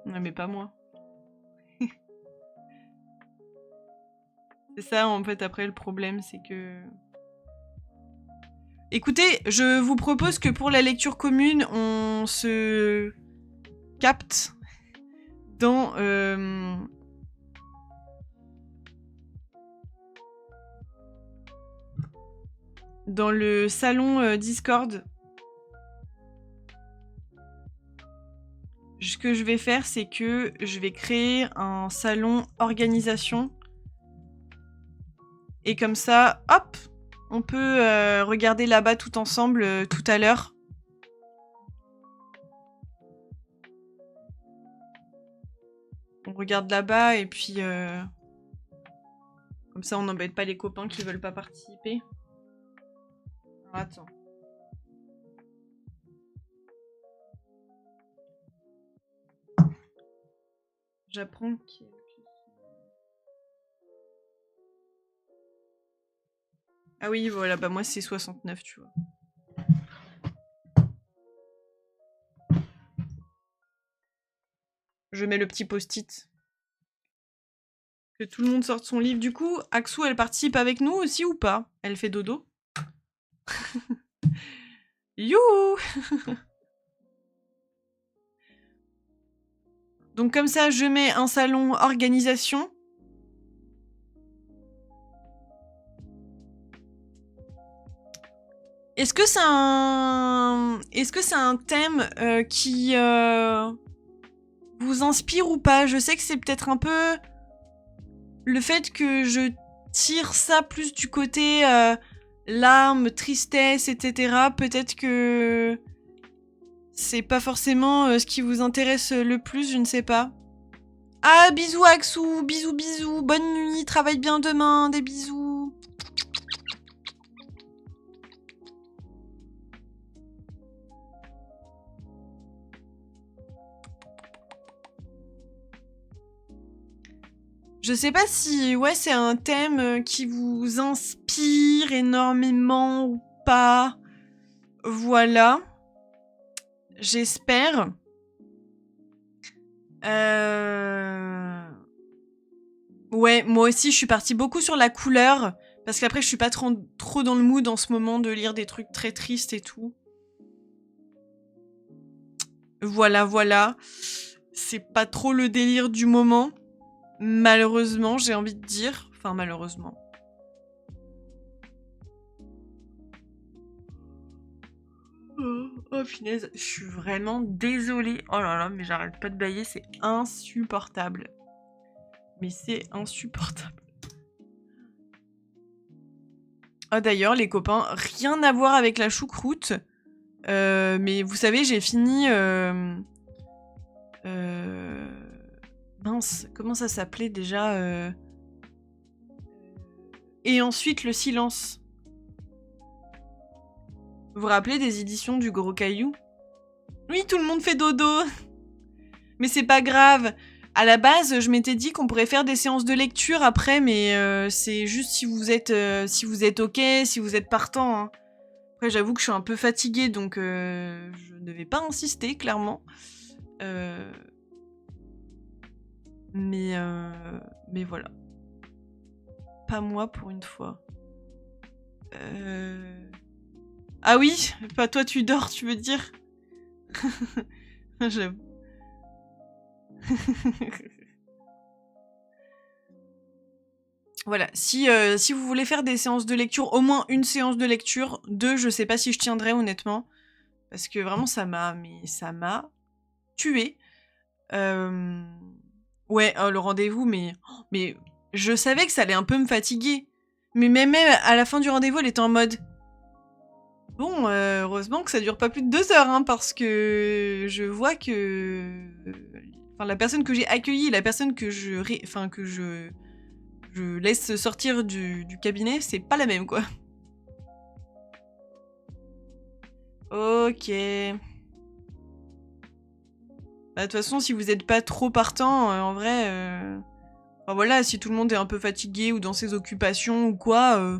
Speaker 1: Non mais pas moi. C'est ça en fait après le problème, c'est que... Écoutez, je vous propose que pour la lecture commune, on se capte dans... dans le salon Discord. Ce que je vais faire, c'est que je vais créer un salon organisation. Et comme ça, hop, on peut regarder là-bas tout ensemble tout à l'heure. On regarde là-bas et puis... comme ça, on n'embête pas les copains qui veulent pas participer. Alors, attends. J'apprends qu'il y a... Ah oui, voilà, bah moi c'est 69, tu vois. Je mets le petit post-it. Que tout le monde sorte son livre. Du coup, Axou, elle participe avec nous aussi ou pas? Elle fait dodo. Youhou. Donc comme ça, je mets un salon organisation. Est-ce que c'est un thème qui vous inspire ou pas? Je sais que c'est peut-être un peu le fait que je tire ça plus du côté larmes, tristesse, etc. Peut-être que c'est pas forcément ce qui vous intéresse le plus, je ne sais pas. Ah, bisous Axou, bisous bisous, bonne nuit, travaille bien demain, des bisous. Je sais pas si ouais, c'est un thème qui vous inspire énormément ou pas. Voilà. J'espère. Ouais, moi aussi, je suis partie beaucoup sur la couleur. Parce qu'après, je suis pas trop dans le mood en ce moment de lire des trucs très tristes et tout. Voilà, voilà. C'est pas trop le délire du moment. Malheureusement, j'ai envie de dire. Enfin, malheureusement. Oh, finesse, je suis vraiment désolée. Oh là là, mais j'arrête pas de bailler, c'est insupportable. Mais c'est insupportable. Ah d'ailleurs, les copains, rien à voir avec la choucroute. Mais vous savez, j'ai fini... Mince, comment ça s'appelait déjà Et ensuite, le silence. Vous vous rappelez des éditions du Gros Caillou? Oui, tout le monde fait dodo. Mais c'est pas grave. À la base, je m'étais dit qu'on pourrait faire des séances de lecture après, mais c'est juste si vous êtes ok, si vous êtes partant. Hein. Après, j'avoue que je suis un peu fatiguée, donc je ne vais pas insister, clairement. Mais voilà. Pas moi pour une fois. Ah oui, pas toi tu dors, tu veux dire? J'avoue. Voilà, si vous voulez faire des séances de lecture, au moins une séance de lecture, 2, je sais pas si je tiendrai honnêtement, parce que vraiment ça m'a tué. Ouais, le rendez-vous, mais je savais que ça allait un peu me fatiguer. Mais même à la fin du rendez-vous, elle était en mode... Bon, heureusement que ça dure pas plus de 2 heures, hein, parce que je vois que... Enfin, la personne que j'ai accueillie, la personne que je laisse sortir du cabinet, c'est pas la même, quoi. Ok. Bah, de toute façon, si vous êtes pas trop partant, en vrai... Enfin, voilà, si tout le monde est un peu fatigué ou dans ses occupations ou quoi...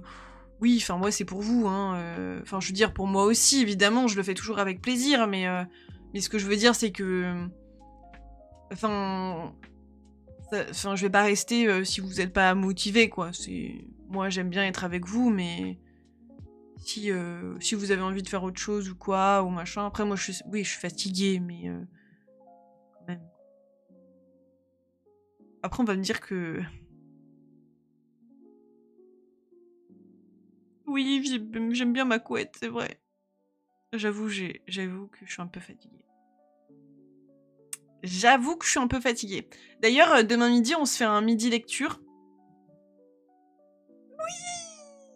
Speaker 1: Oui, enfin, moi, c'est pour vous, hein. Enfin, je veux dire, pour moi aussi, évidemment, je le fais toujours avec plaisir, mais ce que je veux dire, c'est que... Enfin... je vais pas rester si vous êtes pas motivé, quoi. Moi, j'aime bien être avec vous, mais... Si vous avez envie de faire autre chose ou quoi, ou machin... Après, moi, je suis fatiguée, mais... quand même. Après, on va me dire que... Oui, j'aime bien ma couette, c'est vrai. J'avoue que je suis un peu fatiguée. J'avoue que je suis un peu fatiguée. D'ailleurs, demain midi, on se fait un midi lecture. Oui,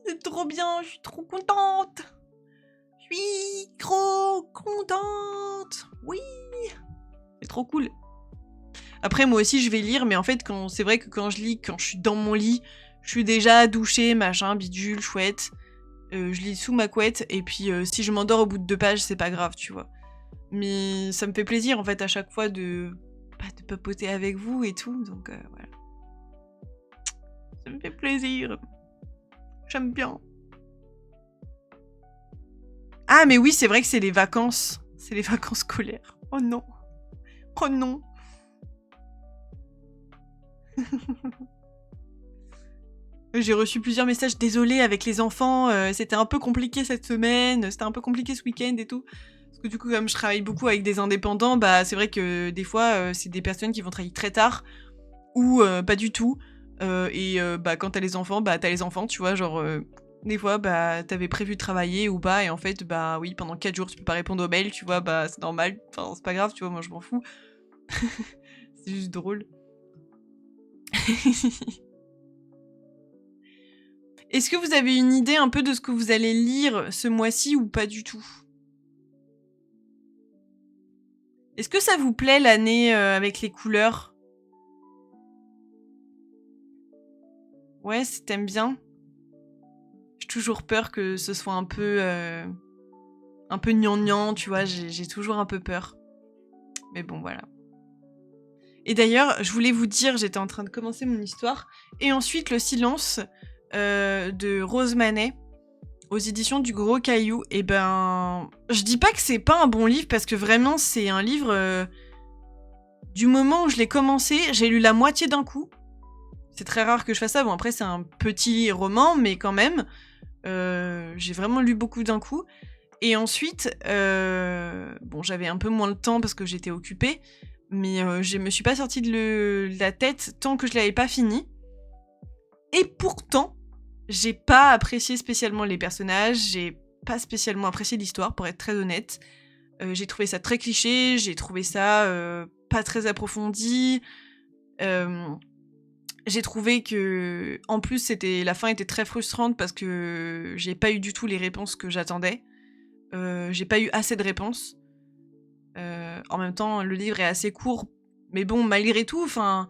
Speaker 1: c'est trop bien, je suis trop contente. Je suis trop contente. Oui, c'est trop cool. Après, moi aussi, je vais lire, mais en fait, c'est vrai que quand je lis, quand je suis dans mon lit, je suis déjà douchée, machin, bidule, chouette. Je lis sous ma couette, et puis si je m'endors au bout de 2 pages, c'est pas grave, tu vois. Mais ça me fait plaisir, en fait, à chaque fois de papoter avec vous et tout, donc voilà. Ça me fait plaisir. J'aime bien. Ah, mais oui, c'est vrai que c'est les vacances. C'est les vacances scolaires. Oh non. Oh non. J'ai reçu plusieurs messages, désolé avec les enfants, c'était un peu compliqué cette semaine, c'était un peu compliqué ce week-end et tout. Parce que du coup, comme je travaille beaucoup avec des indépendants, bah c'est vrai que des fois, c'est des personnes qui vont travailler très tard, ou pas du tout. Bah quand t'as les enfants, tu vois, genre... des fois, bah t'avais prévu de travailler ou pas, et en fait, bah oui, pendant 4 jours, tu peux pas répondre aux mails, tu vois, bah c'est normal, enfin c'est pas grave, tu vois, moi je m'en fous. C'est juste drôle. Est-ce que vous avez une idée un peu de ce que vous allez lire ce mois-ci ou pas du tout? Est-ce que ça vous plaît l'année avec les couleurs? Ouais, t'aimes bien? J'ai toujours peur que ce soit un peu gnangnan, tu vois, j'ai toujours un peu peur. Mais bon, voilà. Et d'ailleurs, je voulais vous dire, j'étais en train de commencer mon histoire, et ensuite le silence de Rose Manet, aux éditions du Gros Caillou. Et ben, je dis pas que c'est pas un bon livre, parce que vraiment, c'est un livre... du moment où je l'ai commencé, j'ai lu la moitié d'un coup. C'est très rare que je fasse ça. Bon, après, c'est un petit roman, mais quand même, j'ai vraiment lu beaucoup d'un coup. Et ensuite, bon, j'avais un peu moins le temps parce que j'étais occupée, mais je me suis pas sortie de la tête tant que je l'avais pas fini. Et pourtant, j'ai pas apprécié spécialement les personnages, j'ai pas spécialement apprécié l'histoire, pour être très honnête. J'ai trouvé ça très cliché, j'ai trouvé ça pas très approfondi. J'ai trouvé que, en plus, la fin était très frustrante parce que j'ai pas eu du tout les réponses que j'attendais. J'ai pas eu assez de réponses. En même temps, le livre est assez court, mais bon, malgré tout, enfin,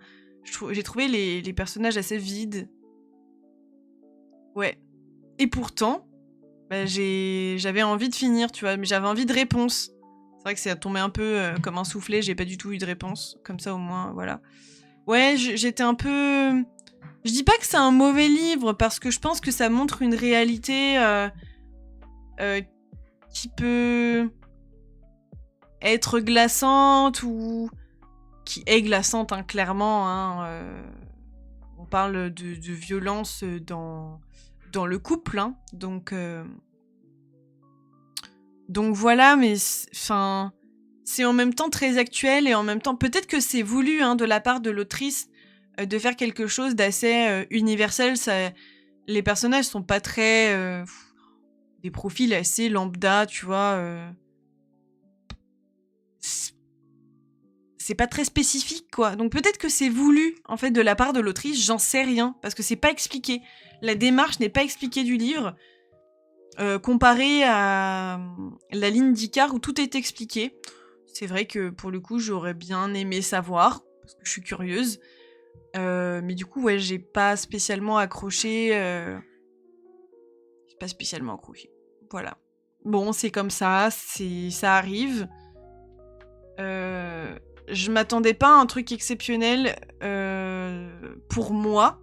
Speaker 1: j'ai trouvé les personnages assez vides. Ouais. Et pourtant, bah, j'avais envie de finir, tu vois, mais j'avais envie de réponses. C'est vrai que ça tombé un peu comme un soufflet, j'ai pas du tout eu de réponse. Comme ça, au moins, voilà. Ouais, j'étais un peu... Je dis pas que c'est un mauvais livre, parce que je pense que ça montre une réalité qui peut être glaçante, ou qui est glaçante, hein, clairement. Hein, on parle de violence dans le couple, hein, donc voilà, mais enfin, c'est en même temps très actuel, et en même temps, peut-être que c'est voulu, hein, de la part de l'autrice, de faire quelque chose d'assez universel. Les personnages sont pas très... des profils assez lambda, tu vois. C'est pas très spécifique, quoi. Donc peut-être que c'est voulu, en fait, de la part de l'autrice, j'en sais rien, parce que c'est pas expliqué. La démarche n'est pas expliquée du livre, comparé à la ligne d'Icare où tout est expliqué. C'est vrai que, pour le coup, j'aurais bien aimé savoir, parce que je suis curieuse. Mais du coup, ouais, j'ai pas spécialement accroché. J'ai pas spécialement accroché. Voilà. Bon, c'est comme ça, ça arrive. Je m'attendais pas à un truc exceptionnel pour moi,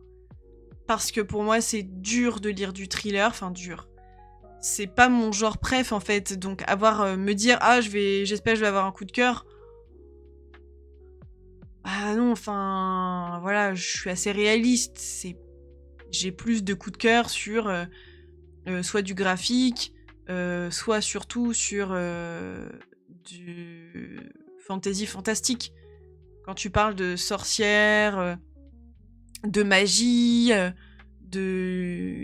Speaker 1: parce que pour moi, c'est dur de lire du thriller. Enfin, dur. C'est pas mon genre préf, en fait. Donc, me dire, ah, j'espère que je vais avoir un coup de cœur. Ah non, enfin, voilà, je suis assez réaliste. J'ai plus de coups de cœur sur soit du graphique, soit surtout sur du fantasy fantastique. Quand tu parles de sorcières, de magie,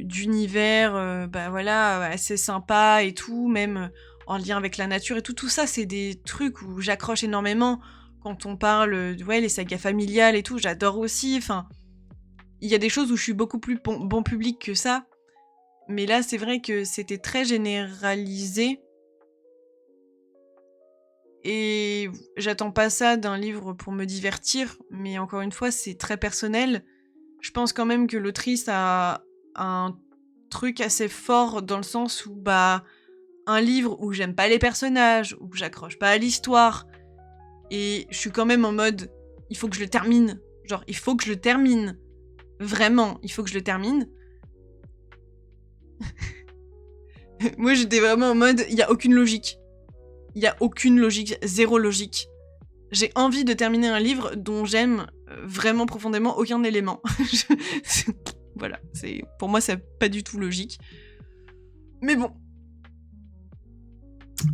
Speaker 1: d'univers, bah voilà, assez sympa et tout, même en lien avec la nature et tout ça, c'est des trucs où j'accroche énormément. Quand on parle, ouais, les sagas familiales et tout, j'adore aussi. Enfin, il y a des choses où je suis beaucoup plus bon public que ça. Mais là, c'est vrai que c'était très généralisé. Et j'attends pas ça d'un livre pour me divertir, mais encore une fois, c'est très personnel. Je pense quand même que l'autrice a un truc assez fort, dans le sens où, bah, un livre où j'aime pas les personnages, où j'accroche pas à l'histoire, et je suis quand même en mode, il faut que je le termine. Genre, il faut que je le termine. Vraiment, il faut que je le termine. Moi, j'étais vraiment en mode, il y a aucune logique. Il y a aucune logique, zéro logique. J'ai envie de terminer un livre dont j'aime vraiment profondément aucun élément. Voilà, pour moi, c'est pas du tout logique. Mais bon.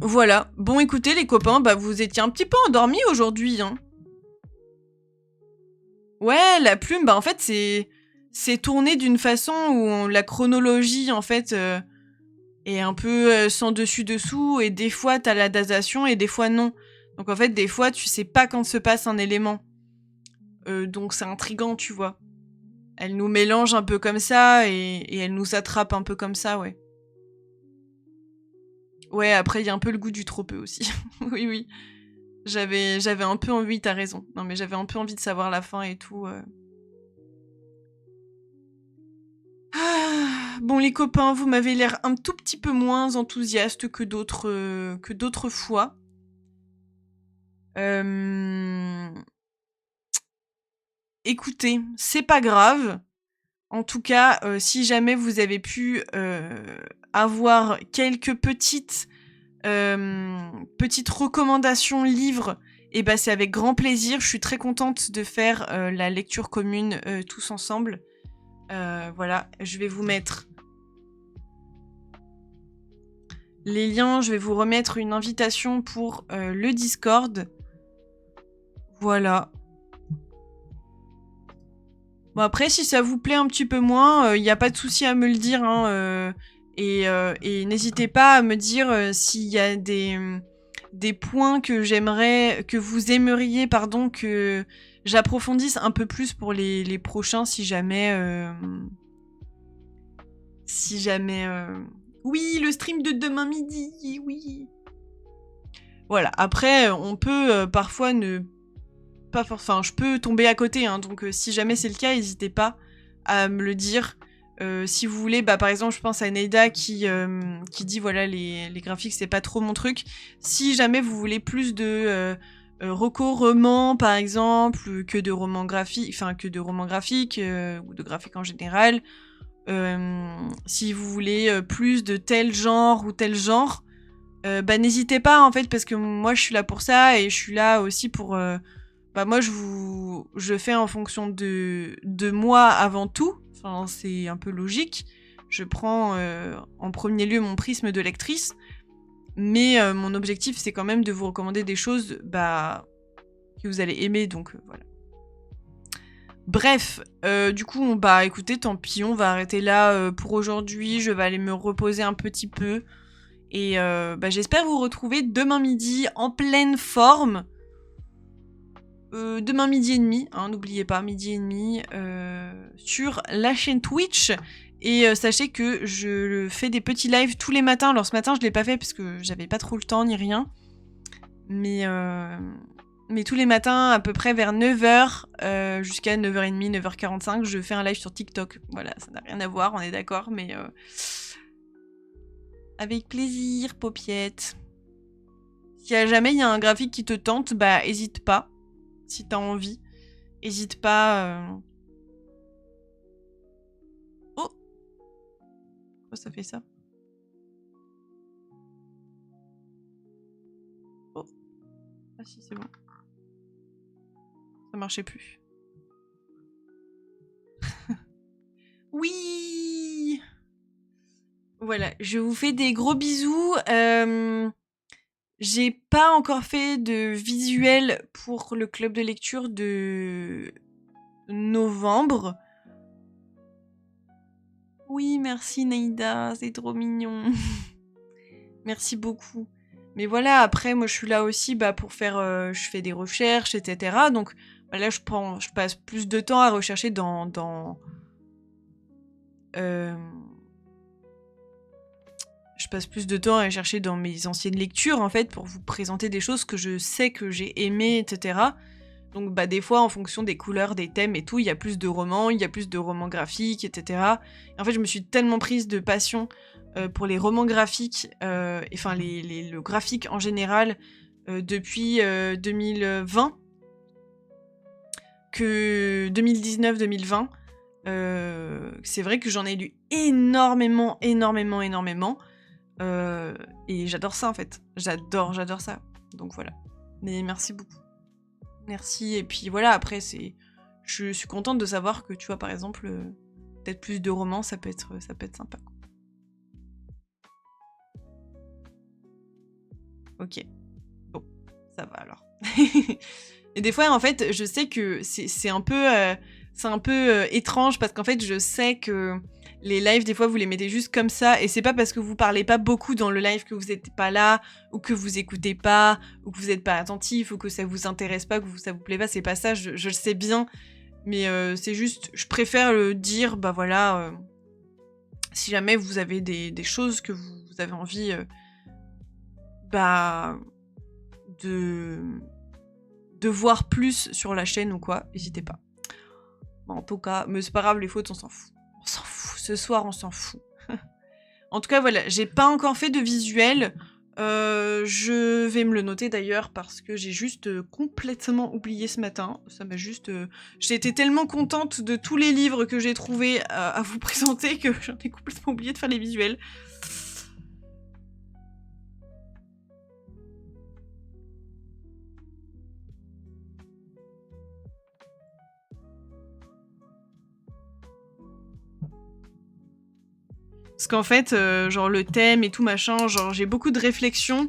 Speaker 1: Voilà. Bon, écoutez, les copains, bah vous étiez un petit peu endormis aujourd'hui, hein. Ouais, la plume, bah en fait, c'est tourné d'une façon où la chronologie, en fait, est un peu sans dessus-dessous, et des fois, t'as la datation, et des fois, non. Donc en fait, des fois, tu sais pas quand se passe un élément. Donc c'est intriguant, tu vois. Elle nous mélange un peu comme ça, et elle nous attrape un peu comme ça, ouais. Ouais, après, il y a un peu le goût du trop peu aussi. Oui, oui. J'avais un peu envie, t'as raison. Non, mais j'avais un peu envie de savoir la fin et tout. Ah, bon, les copains, vous m'avez l'air un tout petit peu moins enthousiaste que d'autres fois. Écoutez, c'est pas grave. En tout cas, si jamais vous avez pu avoir quelques petites recommandations livres, et bah c'est avec grand plaisir. Je suis très contente de faire la lecture commune tous ensemble. Voilà, je vais vous mettre Les liens, je vais vous remettre une invitation pour le Discord. Voilà. Bon, après, si ça vous plaît un petit peu moins, il n'y a pas de souci à me le dire. Hein, et n'hésitez pas à me dire s'il y a des points que j'aimerais, que vous aimeriez, pardon, que j'approfondisse un peu plus pour les prochains, si jamais... si jamais... Oui, le stream de demain midi, oui. Voilà, après, on peut parfois ne... pas Enfin, je peux tomber à côté, hein, donc si jamais c'est le cas, n'hésitez pas à me le dire. Si vous voulez, bah par exemple, je pense à Neida qui dit voilà les graphiques c'est pas trop mon truc. Si jamais vous voulez plus de romans par exemple, que de romans graphiques, enfin que de romans graphiques ou de graphiques en général. Si vous voulez plus de tel genre ou tel genre, bah n'hésitez pas en fait parce que moi je suis là pour ça et je suis là aussi pour bah moi je fais en fonction de moi avant tout. Enfin c'est un peu logique. Je prends en premier lieu mon prisme de lectrice, mais mon objectif c'est quand même de vous recommander des choses bah que vous allez aimer donc voilà. Bref, du coup, bah écoutez, tant pis, on va arrêter là pour aujourd'hui. Je vais aller me reposer un petit peu. Et bah, j'espère vous retrouver demain midi en pleine forme. Demain midi et demi, hein, n'oubliez pas, midi et demi, sur la chaîne Twitch. Et sachez que je fais des petits lives tous les matins. Alors ce matin, je l'ai pas fait parce que j'avais pas trop le temps ni rien. Mais tous les matins, à peu près vers 9h, jusqu'à 9h30, 9h45, je fais un live sur TikTok. Voilà, ça n'a rien à voir, on est d'accord, mais... avec plaisir, paupiette. Si jamais il y a un graphique qui te tente, bah hésite pas. Si t'as envie, hésite pas... Oh! Pourquoi ça fait ça? Oh! Ah si, c'est bon. Ça marchait plus. Oui! Voilà, je vous fais des gros bisous. J'ai pas encore fait de visuel pour le club de lecture de novembre. Oui, merci Neida, c'est trop mignon. Merci beaucoup. Mais voilà, après, moi je suis là aussi bah, pour faire... je fais des recherches, etc. Donc bah, là, je passe plus de temps à rechercher je passe plus de temps à chercher dans mes anciennes lectures, en fait, pour vous présenter des choses que je sais que j'ai aimées, etc. Donc, bah, des fois, en fonction des couleurs, des thèmes et tout, il y a plus de romans, il y a plus de romans graphiques, etc. Et en fait, je me suis tellement prise de passion pour les romans graphiques, enfin, le graphique en général, depuis 2020, que 2019-2020, c'est vrai que j'en ai lu énormément, énormément, énormément. Et j'adore ça en fait. J'adore ça. Donc voilà. Mais merci beaucoup. Merci. Et puis voilà, après, je suis contente de savoir que tu vois, par exemple, peut-être plus de romans, ça peut être sympa. Ok. Bon, ça va alors. Et des fois, en fait, je sais que c'est un peu, étrange parce qu'en fait, je sais que les lives, des fois, vous les mettez juste comme ça. Et c'est pas parce que vous parlez pas beaucoup dans le live que vous êtes pas là, ou que vous écoutez pas, ou que vous êtes pas attentif, ou que ça vous intéresse pas, ça vous plaît pas. C'est pas ça, je le sais bien. Mais c'est juste, je préfère le dire, bah voilà, si jamais vous avez des choses que vous avez envie, bah, de voir plus sur la chaîne ou quoi, n'hésitez pas. Bon, en tout cas, mais c'est pas grave, les fautes, on s'en fout. On s'en fout, ce soir, on s'en fout. En tout cas, voilà, j'ai pas encore fait de visuel. Je vais me le noter d'ailleurs parce que j'ai juste complètement oublié ce matin. Ça m'a juste... J'ai été tellement contente de tous les livres que j'ai trouvés à vous présenter que j'en ai complètement oublié de faire les visuels. Parce qu'en fait, genre le thème et tout machin, genre j'ai beaucoup de réflexions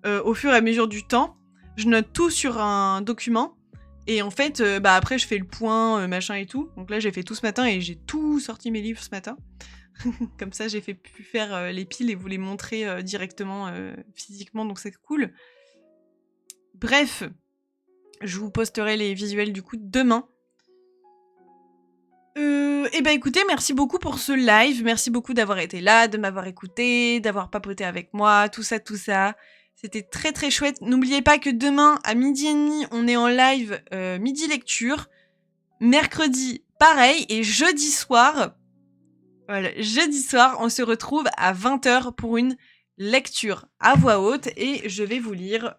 Speaker 1: au fur et à mesure du temps. Je note tout sur un document. Et en fait, bah après je fais le point, machin et tout. Donc là j'ai fait tout ce matin et j'ai tout sorti mes livres ce matin. Comme ça j'ai pu faire les piles et vous les montrer directement physiquement, donc c'est cool. Bref, je vous posterai les visuels du coup demain. Et bah écoutez, merci beaucoup pour ce live, merci beaucoup d'avoir été là, de m'avoir écouté, d'avoir papoté avec moi, tout ça, tout ça. C'était très très chouette. N'oubliez pas que demain, à 12h30, on est en live midi lecture. Mercredi, pareil. Et jeudi soir, voilà, jeudi soir, on se retrouve à 20h pour une lecture à voix haute. Et je vais vous lire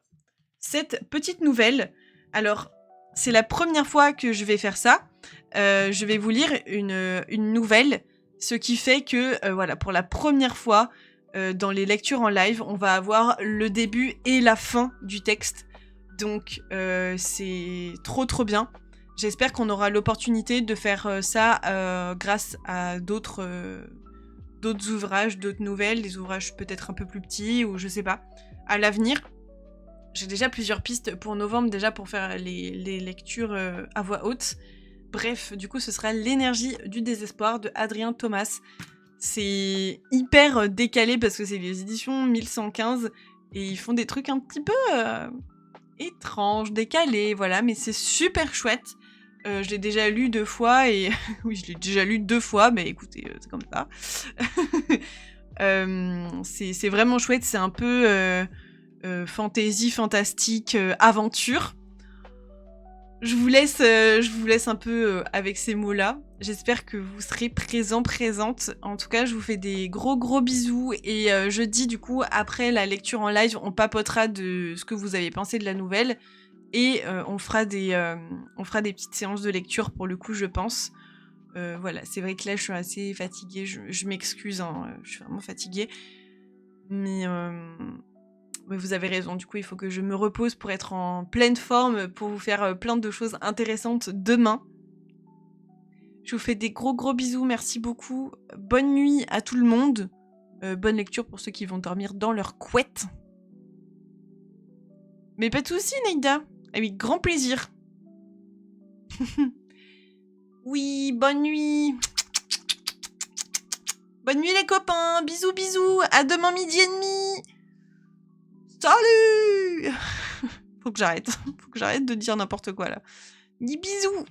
Speaker 1: cette petite nouvelle. Alors, c'est la première fois que je vais faire ça. Je vais vous lire une nouvelle, ce qui fait que, voilà, pour la première fois, dans les lectures en live, on va avoir le début et la fin du texte. Donc, c'est trop trop bien. J'espère qu'on aura l'opportunité de faire ça grâce à d'autres ouvrages, d'autres nouvelles, des ouvrages peut-être un peu plus petits, ou je sais pas, à l'avenir. J'ai déjà plusieurs pistes pour novembre, déjà pour faire les lectures à voix haute. Bref, du coup, ce sera L'énergie du désespoir de Adrien Thomas. C'est hyper décalé parce que c'est les éditions 1115 et ils font des trucs un petit peu étranges, décalés, voilà, mais c'est super chouette. Je l'ai déjà lu 2 fois et... oui, je l'ai déjà lu 2 fois, mais écoutez, c'est comme ça. C'est vraiment chouette, c'est un peu fantasy, fantastique, aventure. Je vous laisse un peu avec ces mots-là. J'espère que vous serez présente. En tout cas, je vous fais des gros bisous. Et jeudi, du coup, après la lecture en live, on papotera de ce que vous avez pensé de la nouvelle. Et on fera des petites séances de lecture pour le coup, je pense. Voilà, c'est vrai que là, je suis assez fatiguée. Je m'excuse, hein, je suis vraiment fatiguée. Mais vous avez raison, du coup, il faut que je me repose pour être en pleine forme, pour vous faire plein de choses intéressantes demain. Je vous fais des gros bisous, merci beaucoup. Bonne nuit à tout le monde. Bonne lecture pour ceux qui vont dormir dans leur couette. Mais pas de soucis, Naïda. Avec grand plaisir. Oui, bonne nuit. Bonne nuit les copains. Bisous. À demain 12h30. Salut. Faut que j'arrête de dire n'importe quoi là. Dis bisous.